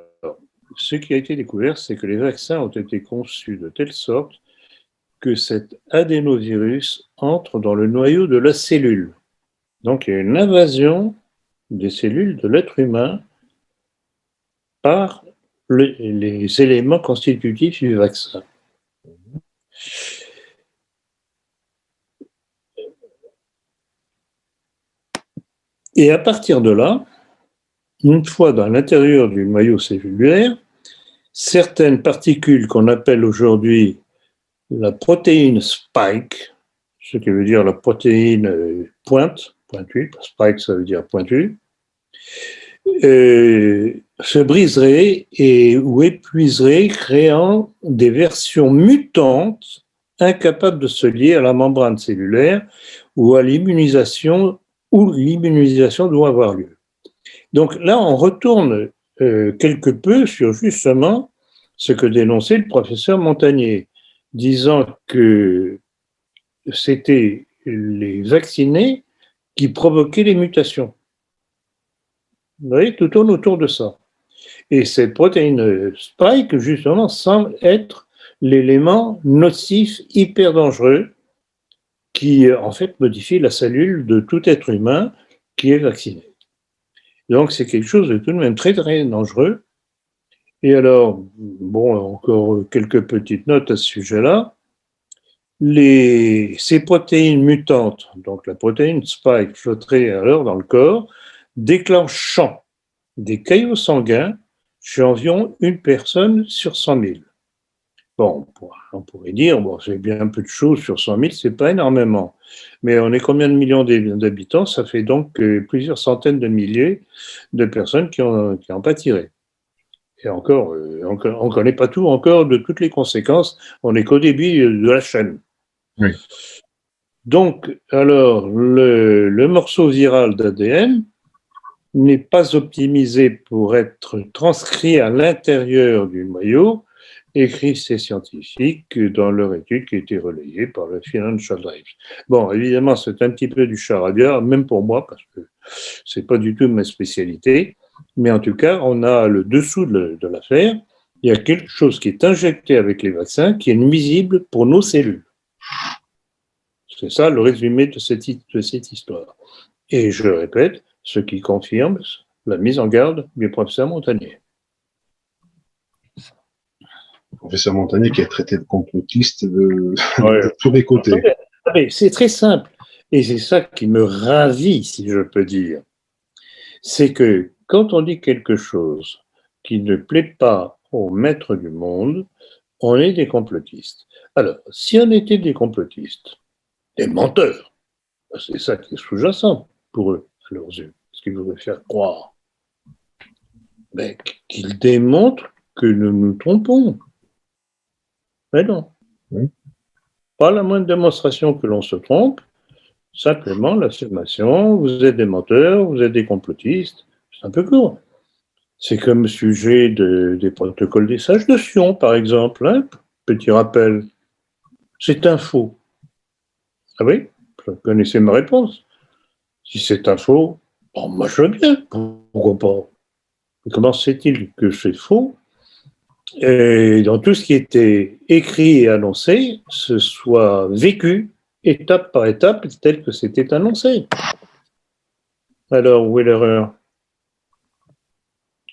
ce qui a été découvert, c'est que les vaccins ont été conçus de telle sorte que cet adénovirus entre dans le noyau de la cellule. Donc, il y a une invasion des cellules de l'être humain par les éléments constitutifs du vaccin. Et à partir de là, une fois dans l'intérieur du noyau cellulaire, certaines particules qu'on appelle aujourd'hui la protéine spike, ce qui veut dire la protéine pointue, spike ça veut dire pointu, se briseraient ou épuiseraient, créant des versions mutantes incapables de se lier à la membrane cellulaire ou à l'immunisation, où l'immunisation doit avoir lieu. Donc là, on retourne quelque peu sur justement ce que dénonçait le professeur Montagnier, disant que c'était les vaccinés qui provoquaient les mutations. Vous voyez, tout tourne autour de ça. Et cette protéine spike, justement, semble être l'élément nocif, hyper dangereux, qui, en fait, modifie la cellule de tout être humain qui est vacciné. Donc, c'est quelque chose de tout de même très, très dangereux. Et alors, bon, encore quelques petites notes à ce sujet-là. Ces protéines mutantes, donc la protéine spike flottée alors dans le corps, déclenchant des caillots sanguins chez environ une personne sur 100 000. Bon, on pourrait dire, bon, c'est bien peu de choses sur 100 000, c'est pas énormément. Mais on est combien de millions d'habitants? Ça fait donc plusieurs centaines de milliers de personnes qui en pâtiraient. Et encore, on ne connaît pas tout encore de toutes les conséquences, on n'est qu'au début de la chaîne. Oui. Donc, alors, le morceau viral d'ADN n'est pas optimisé pour être transcrit à l'intérieur du noyau, écrivent ces scientifiques dans leur étude qui a été relayée par le Financial Times. Bon, évidemment, c'est un petit peu du charabia, même pour moi, parce que c'est pas du tout ma spécialité, mais en tout cas, on a le dessous de l'affaire, Il y a quelque chose qui est injecté avec les vaccins qui est nuisible pour nos cellules. C'est ça le résumé de cette histoire. Et je répète, ce qui confirme la mise en garde du professeur Montagnier. Le professeur Montagnier qui est traité de complotiste de tous les côtés. C'est très simple. Et c'est ça qui me ravit, si je peux dire. C'est que quand on dit quelque chose qui ne plaît pas au maître du monde, on est des complotistes. Alors, si on était des complotistes, des menteurs, c'est ça qui est sous-jacent pour eux, à leurs yeux, ce qu'ils voudraient faire croire, mais qu'ils démontrent que nous nous trompons. Mais non. Pas la moindre démonstration que l'on se trompe, simplement l'affirmation, vous êtes des menteurs, vous êtes des complotistes, c'est un peu court. C'est comme sujet des protocoles des sages de Sion, par exemple. Hein, petit rappel. C'est un faux. Ah oui, vous connaissez ma réponse. Si c'est un faux, bon, moi je veux bien, pourquoi pas. Mais comment c'est-il que c'est faux et dans tout ce qui était écrit et annoncé, ce soit vécu étape par étape tel que c'était annoncé? Alors, où est l'erreur?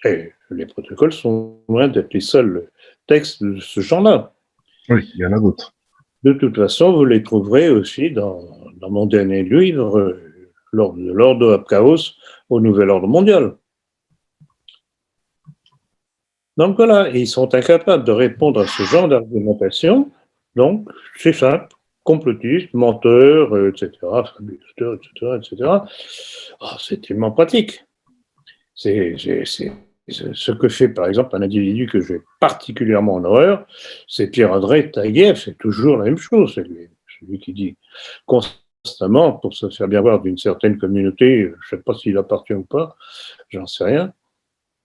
Et les protocoles sont loin d'être les seuls textes de ce genre-là. Oui, il y en a d'autres. De toute façon, vous les trouverez aussi dans mon dernier livre, de l'ordre Abchaos au Nouvel Ordre Mondial. Donc voilà, ils sont incapables de répondre à ce genre d'argumentation. Donc, c'est simple, complotiste, menteur, etc., fabricateur, etc. Oh, c'est tellement pratique. C'est ce que fait, par exemple, un individu que j'ai particulièrement en horreur, c'est Pierre-André Taguieff, c'est toujours la même chose. C'est celui qui dit constamment, pour se faire bien voir d'une certaine communauté, je ne sais pas s'il appartient ou pas, j'en sais rien,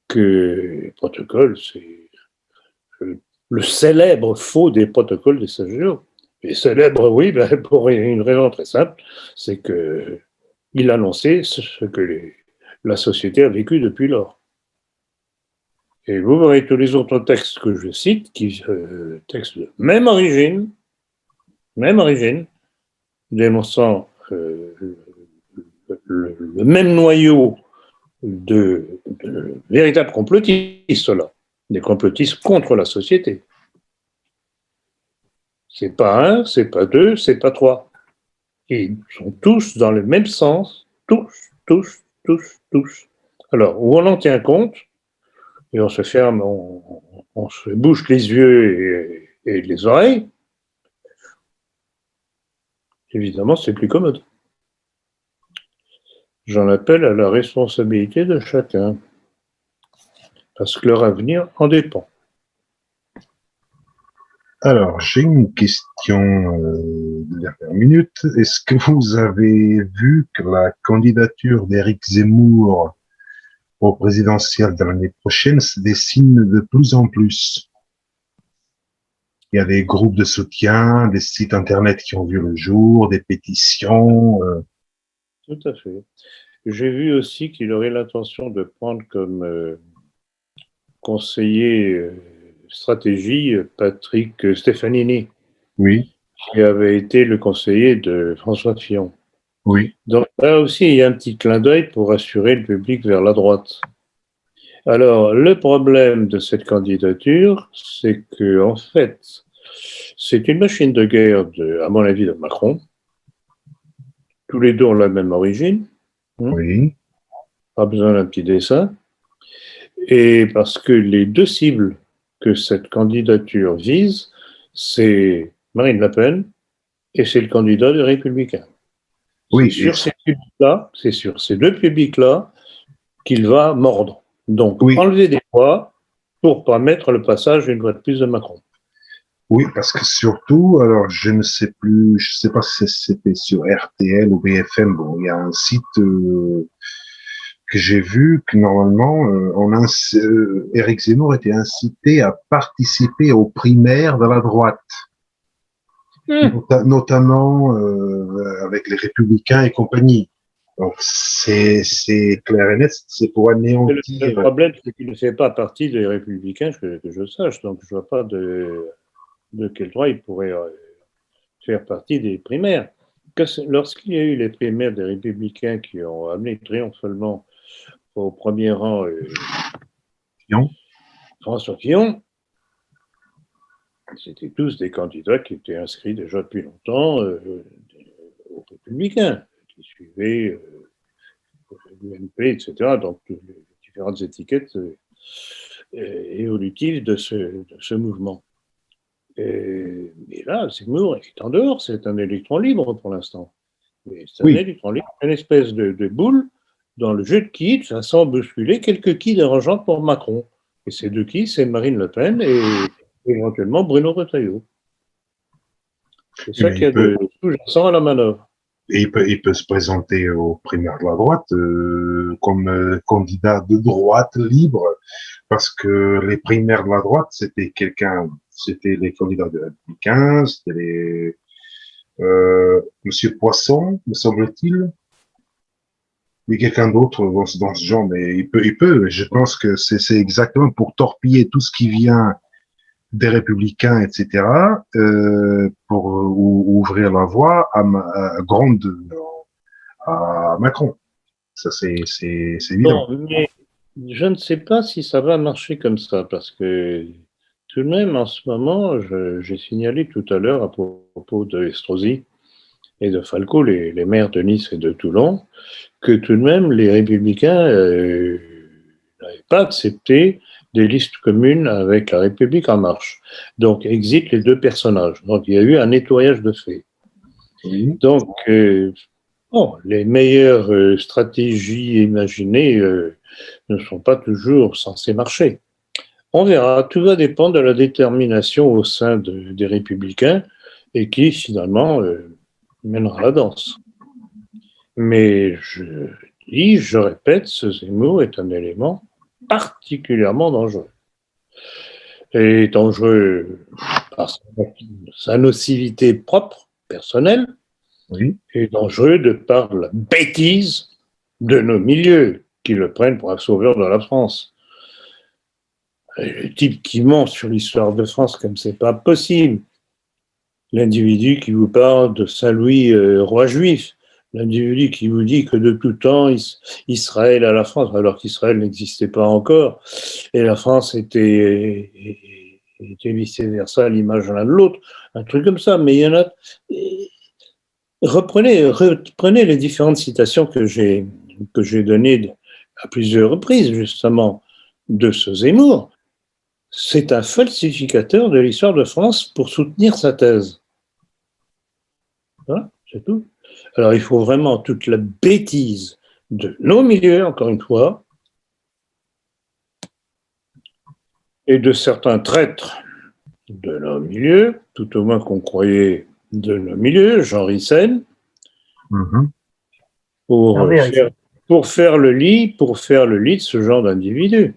que les protocoles, c'est le célèbre faux des protocoles des sages. Et célèbre, oui, pour une raison très simple, c'est qu'il annonçait ce que la société a vécu depuis lors. Et vous verrez tous les autres textes que je cite, textes de même origine, démontrant le même noyau de véritables complotistes, là, des complotistes contre la société. C'est pas un, c'est pas deux, c'est pas trois. Et ils sont tous dans le même sens, tous. Alors, où on en tient compte, et on se ferme, on se bouche les yeux et les oreilles, évidemment, c'est plus commode. J'en appelle à la responsabilité de chacun, parce que leur avenir en dépend. Alors, j'ai une question de dernière minute. Est-ce que vous avez vu que la candidature d'Éric Zemmour au présidentiel de l'année prochaine se dessine de plus en plus? Il y a des groupes de soutien, des sites internet qui ont vu le jour, des pétitions. Tout à fait. J'ai vu aussi qu'il aurait l'intention de prendre comme conseiller stratégie Patrick Stefanini. Oui. Qui avait été le conseiller de François Fillon. Oui. Donc là aussi, il y a un petit clin d'œil pour rassurer le public vers la droite. Alors, le problème de cette candidature, c'est que en fait, c'est une machine de guerre, à mon avis, de Macron. Tous les deux ont la même origine. Oui. Pas besoin d'un petit dessin. Et parce que les deux cibles que cette candidature vise, c'est Marine Le Pen et c'est le candidat des Républicains. Oui. C'est sur ces deux publics-là qu'il va mordre. Donc, enlever des voix pour permettre le passage une fois de plus de Macron. Oui, parce que surtout, alors je ne sais plus, je sais pas si c'était sur RTL ou BFM, bon, il y a un site que j'ai vu que normalement, Éric Zemmour était incité à participer aux primaires de la droite, notamment avec les Républicains et compagnie. Donc, c'est clair et net, c'est pour anéantir. Le problème, c'est qu'il ne fait pas partie des Républicains, que je sache, donc je ne vois pas de quel droit il pourrait faire partie des primaires. Lorsqu'il y a eu les primaires des Républicains qui ont amené triomphalement au premier rang François Fillon, c'était tous des candidats qui étaient inscrits déjà depuis longtemps aux Républicains, qui suivaient l'UMP, etc., donc les différentes étiquettes évolutives de ce mouvement. Et là, Zemmour est en dehors, c'est un électron libre pour l'instant. C'est un électron libre, une espèce de boule dans le jeu de quilles, sans bousculer quelques quilles dérangeantes pour Macron. Et ces deux quilles, c'est Marine Le Pen et éventuellement Bruno Retailleau. C'est ça qu'il y a de sous-jacent à la manœuvre. Et il peut se présenter aux primaires de la droite comme candidat de droite libre, parce que les primaires de la droite, c'était les candidats des Républicains, c'était Monsieur Poisson, me semble-t-il, et quelqu'un d'autre dans ce genre, mais il peut. Je pense que c'est exactement pour torpiller tout ce qui vient des Républicains, etc., pour ouvrir la voie à Macron. Ça, c'est évident. Bon, mais je ne sais pas si ça va marcher comme ça, parce que tout de même, en ce moment, j'ai signalé tout à l'heure à propos de Estrosi et de Falco, les maires de Nice et de Toulon, que tout de même, les Républicains n'avaient pas accepté des listes communes avec la République en marche. Donc, exit les deux personnages. Donc, il y a eu un nettoyage de fait. Donc, les meilleures stratégies imaginées ne sont pas toujours censées marcher. On verra. Tout va dépendre de la détermination au sein des Républicains et qui, finalement, mènera la danse. Mais je répète, ce Zemmour est un élément particulièrement dangereux. Et dangereux par sa nocivité propre, personnelle, et dangereux de par la bêtise de nos milieux qui le prennent pour un sauveur de la France. Et le type qui ment sur l'histoire de France comme c'est pas possible. L'individu qui vous parle de Saint-Louis, roi juif. L'individu qui vous dit que de tout temps, Israël a la France, alors qu'Israël n'existait pas encore, et la France était vice-versa à l'image l'un de l'autre, un truc comme ça. Mais il y en a... Reprenez les différentes citations que j'ai données à plusieurs reprises, justement, de ce Zemmour. C'est un falsificateur de l'histoire de France pour soutenir sa thèse. Voilà, c'est tout. Alors, il faut vraiment toute la bêtise de nos milieux, encore une fois, et de certains traîtres de nos milieux, tout au moins qu'on croyait de nos milieux, Jean Rissen, pour faire le lit de ce genre d'individu.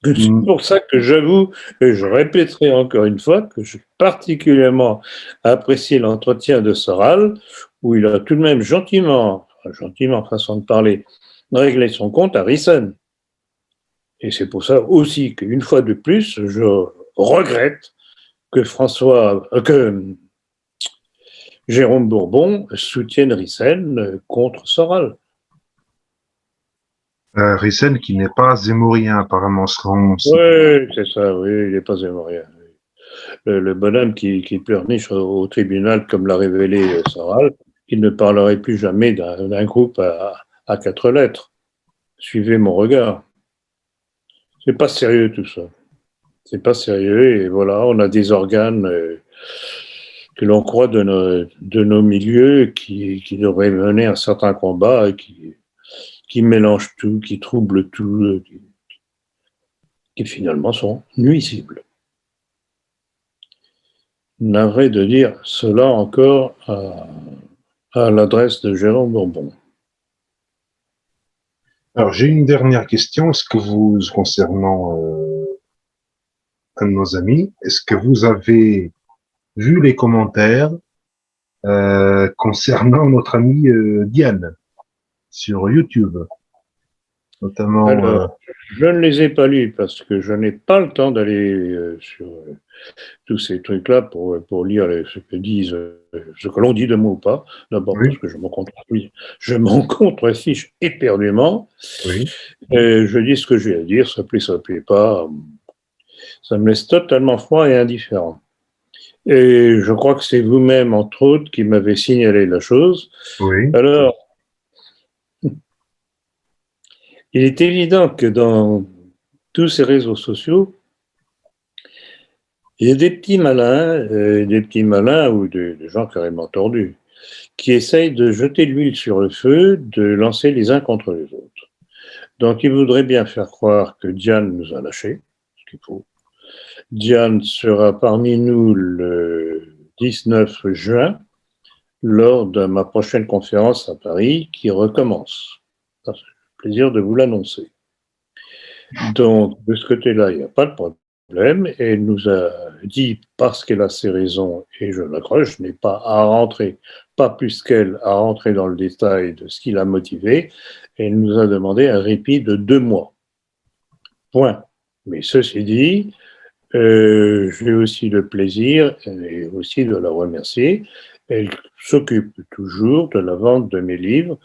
C'est pour ça que j'avoue, et je répéterai encore une fois, que j'ai particulièrement apprécié l'entretien de Soral, où il a tout de même gentiment, façon de parler, réglé son compte à Rissen. Et c'est pour ça aussi qu'une fois de plus, je regrette que Jérôme Bourbon soutienne Rissen contre Soral. Rissen qui n'est pas zémourien, apparemment. Oui, c'est ça, oui, il n'est pas zémourien. Le bonhomme qui pleurniche au tribunal, comme l'a révélé Soral, il ne parlerait plus jamais d'un groupe à 4 lettres. Suivez mon regard. C'est pas sérieux tout ça. C'est pas sérieux et voilà, on a des organes que l'on croit de nos milieux qui devraient mener un certain combat et qui mélangent tout, qui troublent tout, qui finalement sont nuisibles. Navré de dire cela encore à l'adresse de Jérôme Bourbon. Alors, j'ai une dernière question. Est-ce que vous, concernant un de nos amis, est-ce que vous avez vu les commentaires concernant notre amie Diane? sur YouTube, notamment. Alors, je ne les ai pas lus parce que je n'ai pas le temps d'aller sur tous ces trucs-là pour lire ce que disent, ce que l'on dit de moi ou pas. D'abord parce que je m'en contrefiche éperdument. Et je dis ce que j'ai à dire, ça plaît pas. Ça me laisse totalement froid et indifférent. Et je crois que c'est vous-même, entre autres, qui m'avez signalé la chose. Alors, il est évident que dans tous ces réseaux sociaux, il y a des petits malins ou des gens carrément tordus, qui essayent de jeter l'huile sur le feu, de lancer les uns contre les autres. Donc, ils voudraient bien faire croire que Diane nous a lâchés, ce qu'il faut. Diane sera parmi nous le 19 juin, lors de ma prochaine conférence à Paris, qui recommence. Ça fait plaisir de vous l'annoncer. Donc, de ce côté-là, il n'y a pas de problème. Et elle nous a dit, parce qu'elle a ses raisons, et je l'accroche, je n'ai pas à rentrer, pas plus qu'elle, à rentrer dans le détail de ce qui l'a motivé. Elle nous a demandé un répit de 2 mois. Point. Mais ceci dit, j'ai aussi le plaisir et aussi de la remercier. Elle s'occupe toujours de la vente de mes livres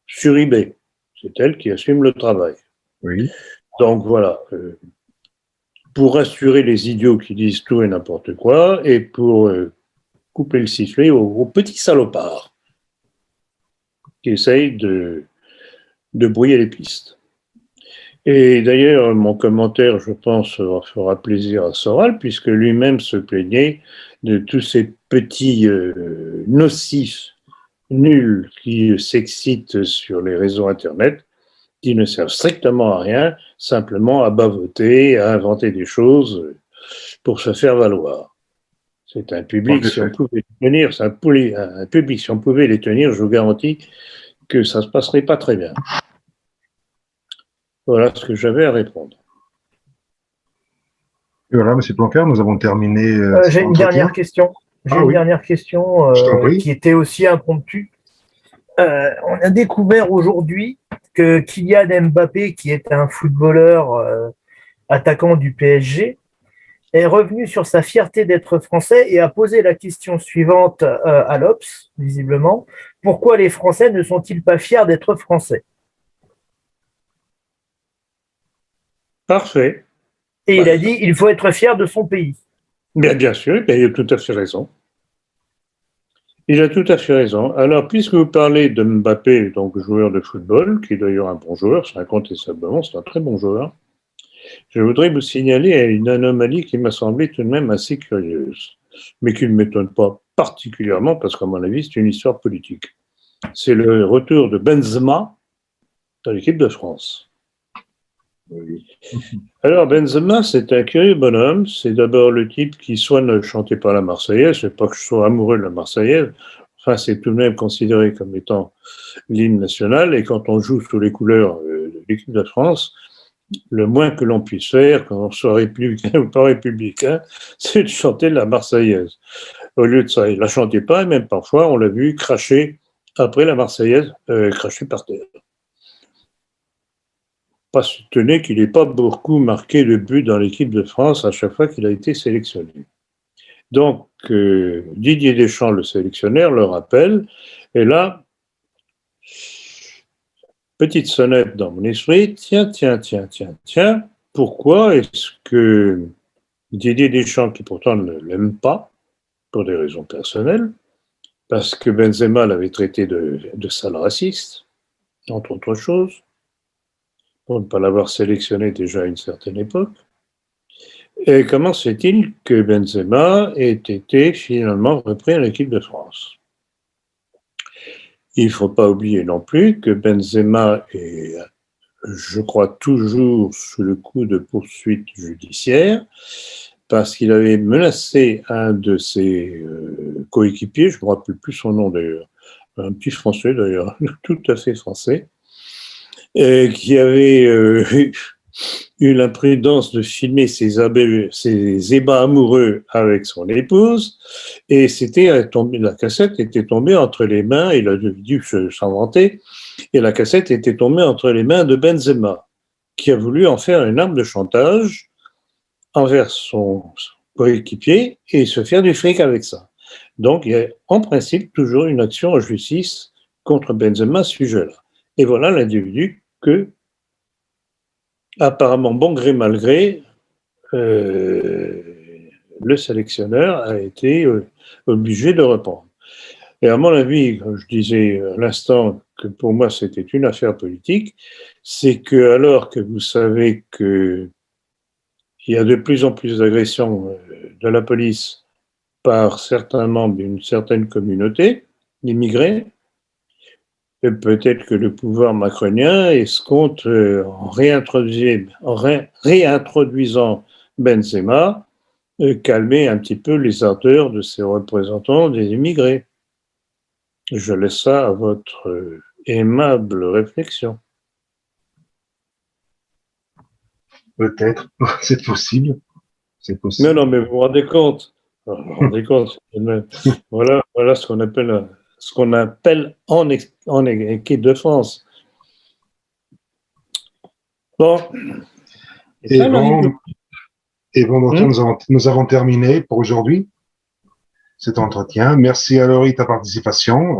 sur eBay. C'est elle qui assume le travail. Donc voilà, pour rassurer les idiots qui disent tout et n'importe quoi et pour couper le sifflet aux petits salopards qui essayent de brouiller les pistes. Et d'ailleurs, mon commentaire, je pense, fera plaisir à Soral, puisque lui-même se plaignait de tous ces petits nocifs nuls qui s'excitent sur les réseaux Internet, qui ne servent strictement à rien, simplement à bavoter, à inventer des choses pour se faire valoir. C'est un public, si on pouvait les tenir, un public, si on pouvait les tenir, je vous garantis que ça ne se passerait pas très bien. Voilà ce que j'avais à répondre. Et voilà, M. Plancard, nous avons terminé. J'ai une dernière question. Dernière question qui était aussi impromptue. On a découvert aujourd'hui que Kylian Mbappé, qui est un footballeur attaquant du PSG, est revenu sur sa fierté d'être français et a posé la question suivante à l'Obs, visiblement. Pourquoi les Français ne sont-ils pas fiers d'être français ? Parfait. Et il a dit il faut être fier de son pays. Bien sûr, il a tout à fait raison. Il a tout à fait raison. Alors, puisque vous parlez de Mbappé, donc joueur de football, qui est d'ailleurs un bon joueur, c'est incontestablement, c'est un très bon joueur, je voudrais vous signaler une anomalie qui m'a semblé tout de même assez curieuse, mais qui ne m'étonne pas particulièrement, parce qu'à mon avis, c'est une histoire politique. C'est le retour de Benzema dans l'équipe de France. Alors Benzema, c'est un curieux bonhomme. C'est d'abord le type qui soit ne chantait pas la Marseillaise, c'est pas que je sois amoureux de la Marseillaise, enfin c'est tout de même considéré comme étant l'hymne national, et quand on joue sous les couleurs de l'équipe de France, le moins que l'on puisse faire, quand on soit républicain ou pas républicain, c'est de chanter la Marseillaise. Au lieu de ça, il la chantait pas, et même parfois on l'a vu cracher après la Marseillaise, cracher par terre. Pas soutenir qu'il n'ait pas beaucoup marqué de but dans l'équipe de France à chaque fois qu'il a été sélectionné. Donc, Didier Deschamps, le sélectionneur, le rappelle, et là, petite sonnette dans mon esprit, tiens, pourquoi est-ce que Didier Deschamps, qui pourtant ne l'aime pas, pour des raisons personnelles, parce que Benzema l'avait traité de sale raciste, entre autres choses, pour ne pas l'avoir sélectionné déjà à une certaine époque. Et comment se fait-il que Benzema ait été finalement repris à l'équipe de France ? Il ne faut pas oublier non plus que Benzema est, je crois, toujours sous le coup de poursuites judiciaires, parce qu'il avait menacé un de ses coéquipiers, je ne me rappelle plus son nom d'ailleurs, un petit Français d'ailleurs, tout à fait français, qui avait eu l'imprudence de filmer ses ébats amoureux avec son épouse, et la cassette était tombée entre les mains, il a dû s'inventer, et la cassette était tombée entre les mains de Benzema, qui a voulu en faire une arme de chantage envers son coéquipier et se faire du fric avec ça. Donc, il y a en principe toujours une action en justice contre Benzema à ce sujet-là. Et voilà l'individu que, apparemment, bon gré mal gré, le sélectionneur a été obligé de reprendre. Et à mon avis, comme je disais à l'instant que pour moi c'était une affaire politique, c'est que alors que vous savez qu'il y a de plus en plus d'agressions de la police par certains membres d'une certaine communauté, d'immigrés, et peut-être que le pouvoir macronien escompte en réintroduisant Benzema, calmer un petit peu les ardeurs de ses représentants des immigrés. Je laisse ça à votre aimable réflexion. Peut-être, c'est possible. C'est possible. Non, mais vous vous rendez compte. Voilà ce qu'on appelle en équipe de France. Bon. Et nous avons terminé pour aujourd'hui cet entretien. Merci à Laurie de ta participation.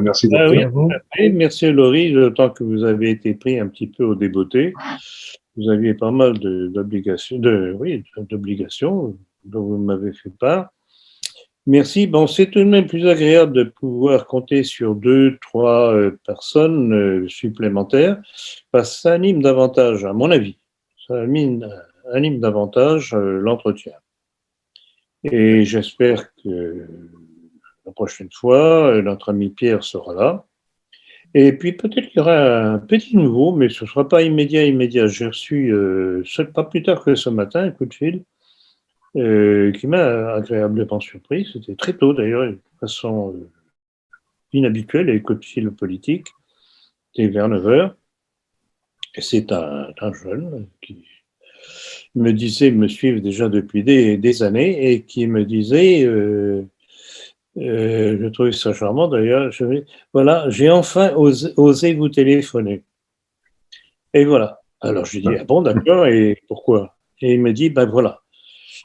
Merci beaucoup. Merci Laurie, le temps que vous avez été pris un petit peu au débeauté. Vous aviez pas mal d'obligations dont vous m'avez fait part. Merci. Bon, c'est tout de même plus agréable de pouvoir compter sur 2-3 personnes supplémentaires, parce que ça anime davantage, à mon avis, ça anime davantage l'entretien. Et j'espère que la prochaine fois, notre ami Pierre sera là. Et puis peut-être qu'il y aura un petit nouveau, mais ce ne sera pas immédiat. J'ai reçu, pas plus tard que ce matin, un coup de fil qui m'a agréablement surpris. C'était très tôt d'ailleurs, de façon inhabituelle, les coups de fil politiques. C'était vers 9h. Et c'est un jeune qui me suit déjà depuis des années et qui me disait, je trouvais ça charmant d'ailleurs, voilà, j'ai enfin osé vous téléphoner. Et voilà. Alors je lui dis, ah bon, d'accord, et pourquoi? Et il me dit, ben voilà,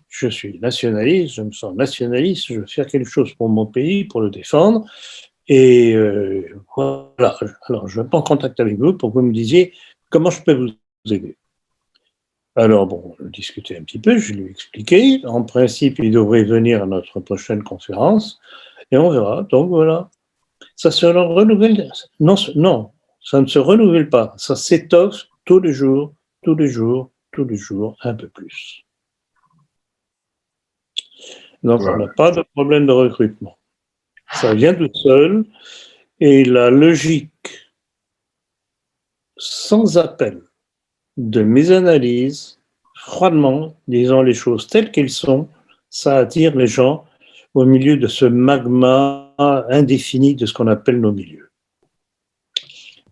je suis nationaliste, je me sens nationaliste, je veux faire quelque chose pour mon pays, pour le défendre, et voilà. Alors je vais prendre contact avec vous pour que vous me disiez comment je peux vous aider. Alors bon, on discutait un petit peu, je lui ai expliqué. En principe, il devrait venir à notre prochaine conférence et on verra. Donc voilà, ça se renouvelle. Non, ça ne se renouvelle pas. Ça s'étoffe tous les jours, un peu plus. Donc on n'a pas de problème de recrutement. Ça vient tout seul et la logique sans appel de mes analyses, froidement, disant les choses telles qu'elles sont, ça attire les gens au milieu de ce magma indéfini de ce qu'on appelle nos milieux.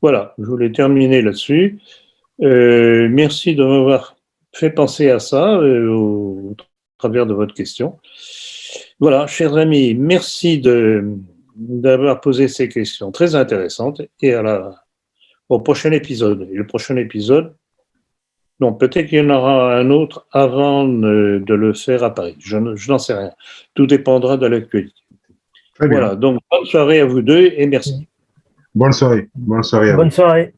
Voilà, je voulais terminer là-dessus. Merci de m'avoir fait penser à ça au travers de votre question. Voilà, chers amis, merci d'avoir posé ces questions très intéressantes et au prochain épisode. Et le prochain épisode, non, peut-être qu'il y en aura un autre avant de le faire à Paris. Je n'en sais rien. Tout dépendra de l'actualité. Voilà, donc bonne soirée à vous deux et merci. Bonne soirée. Bonne soirée. Bonne soirée.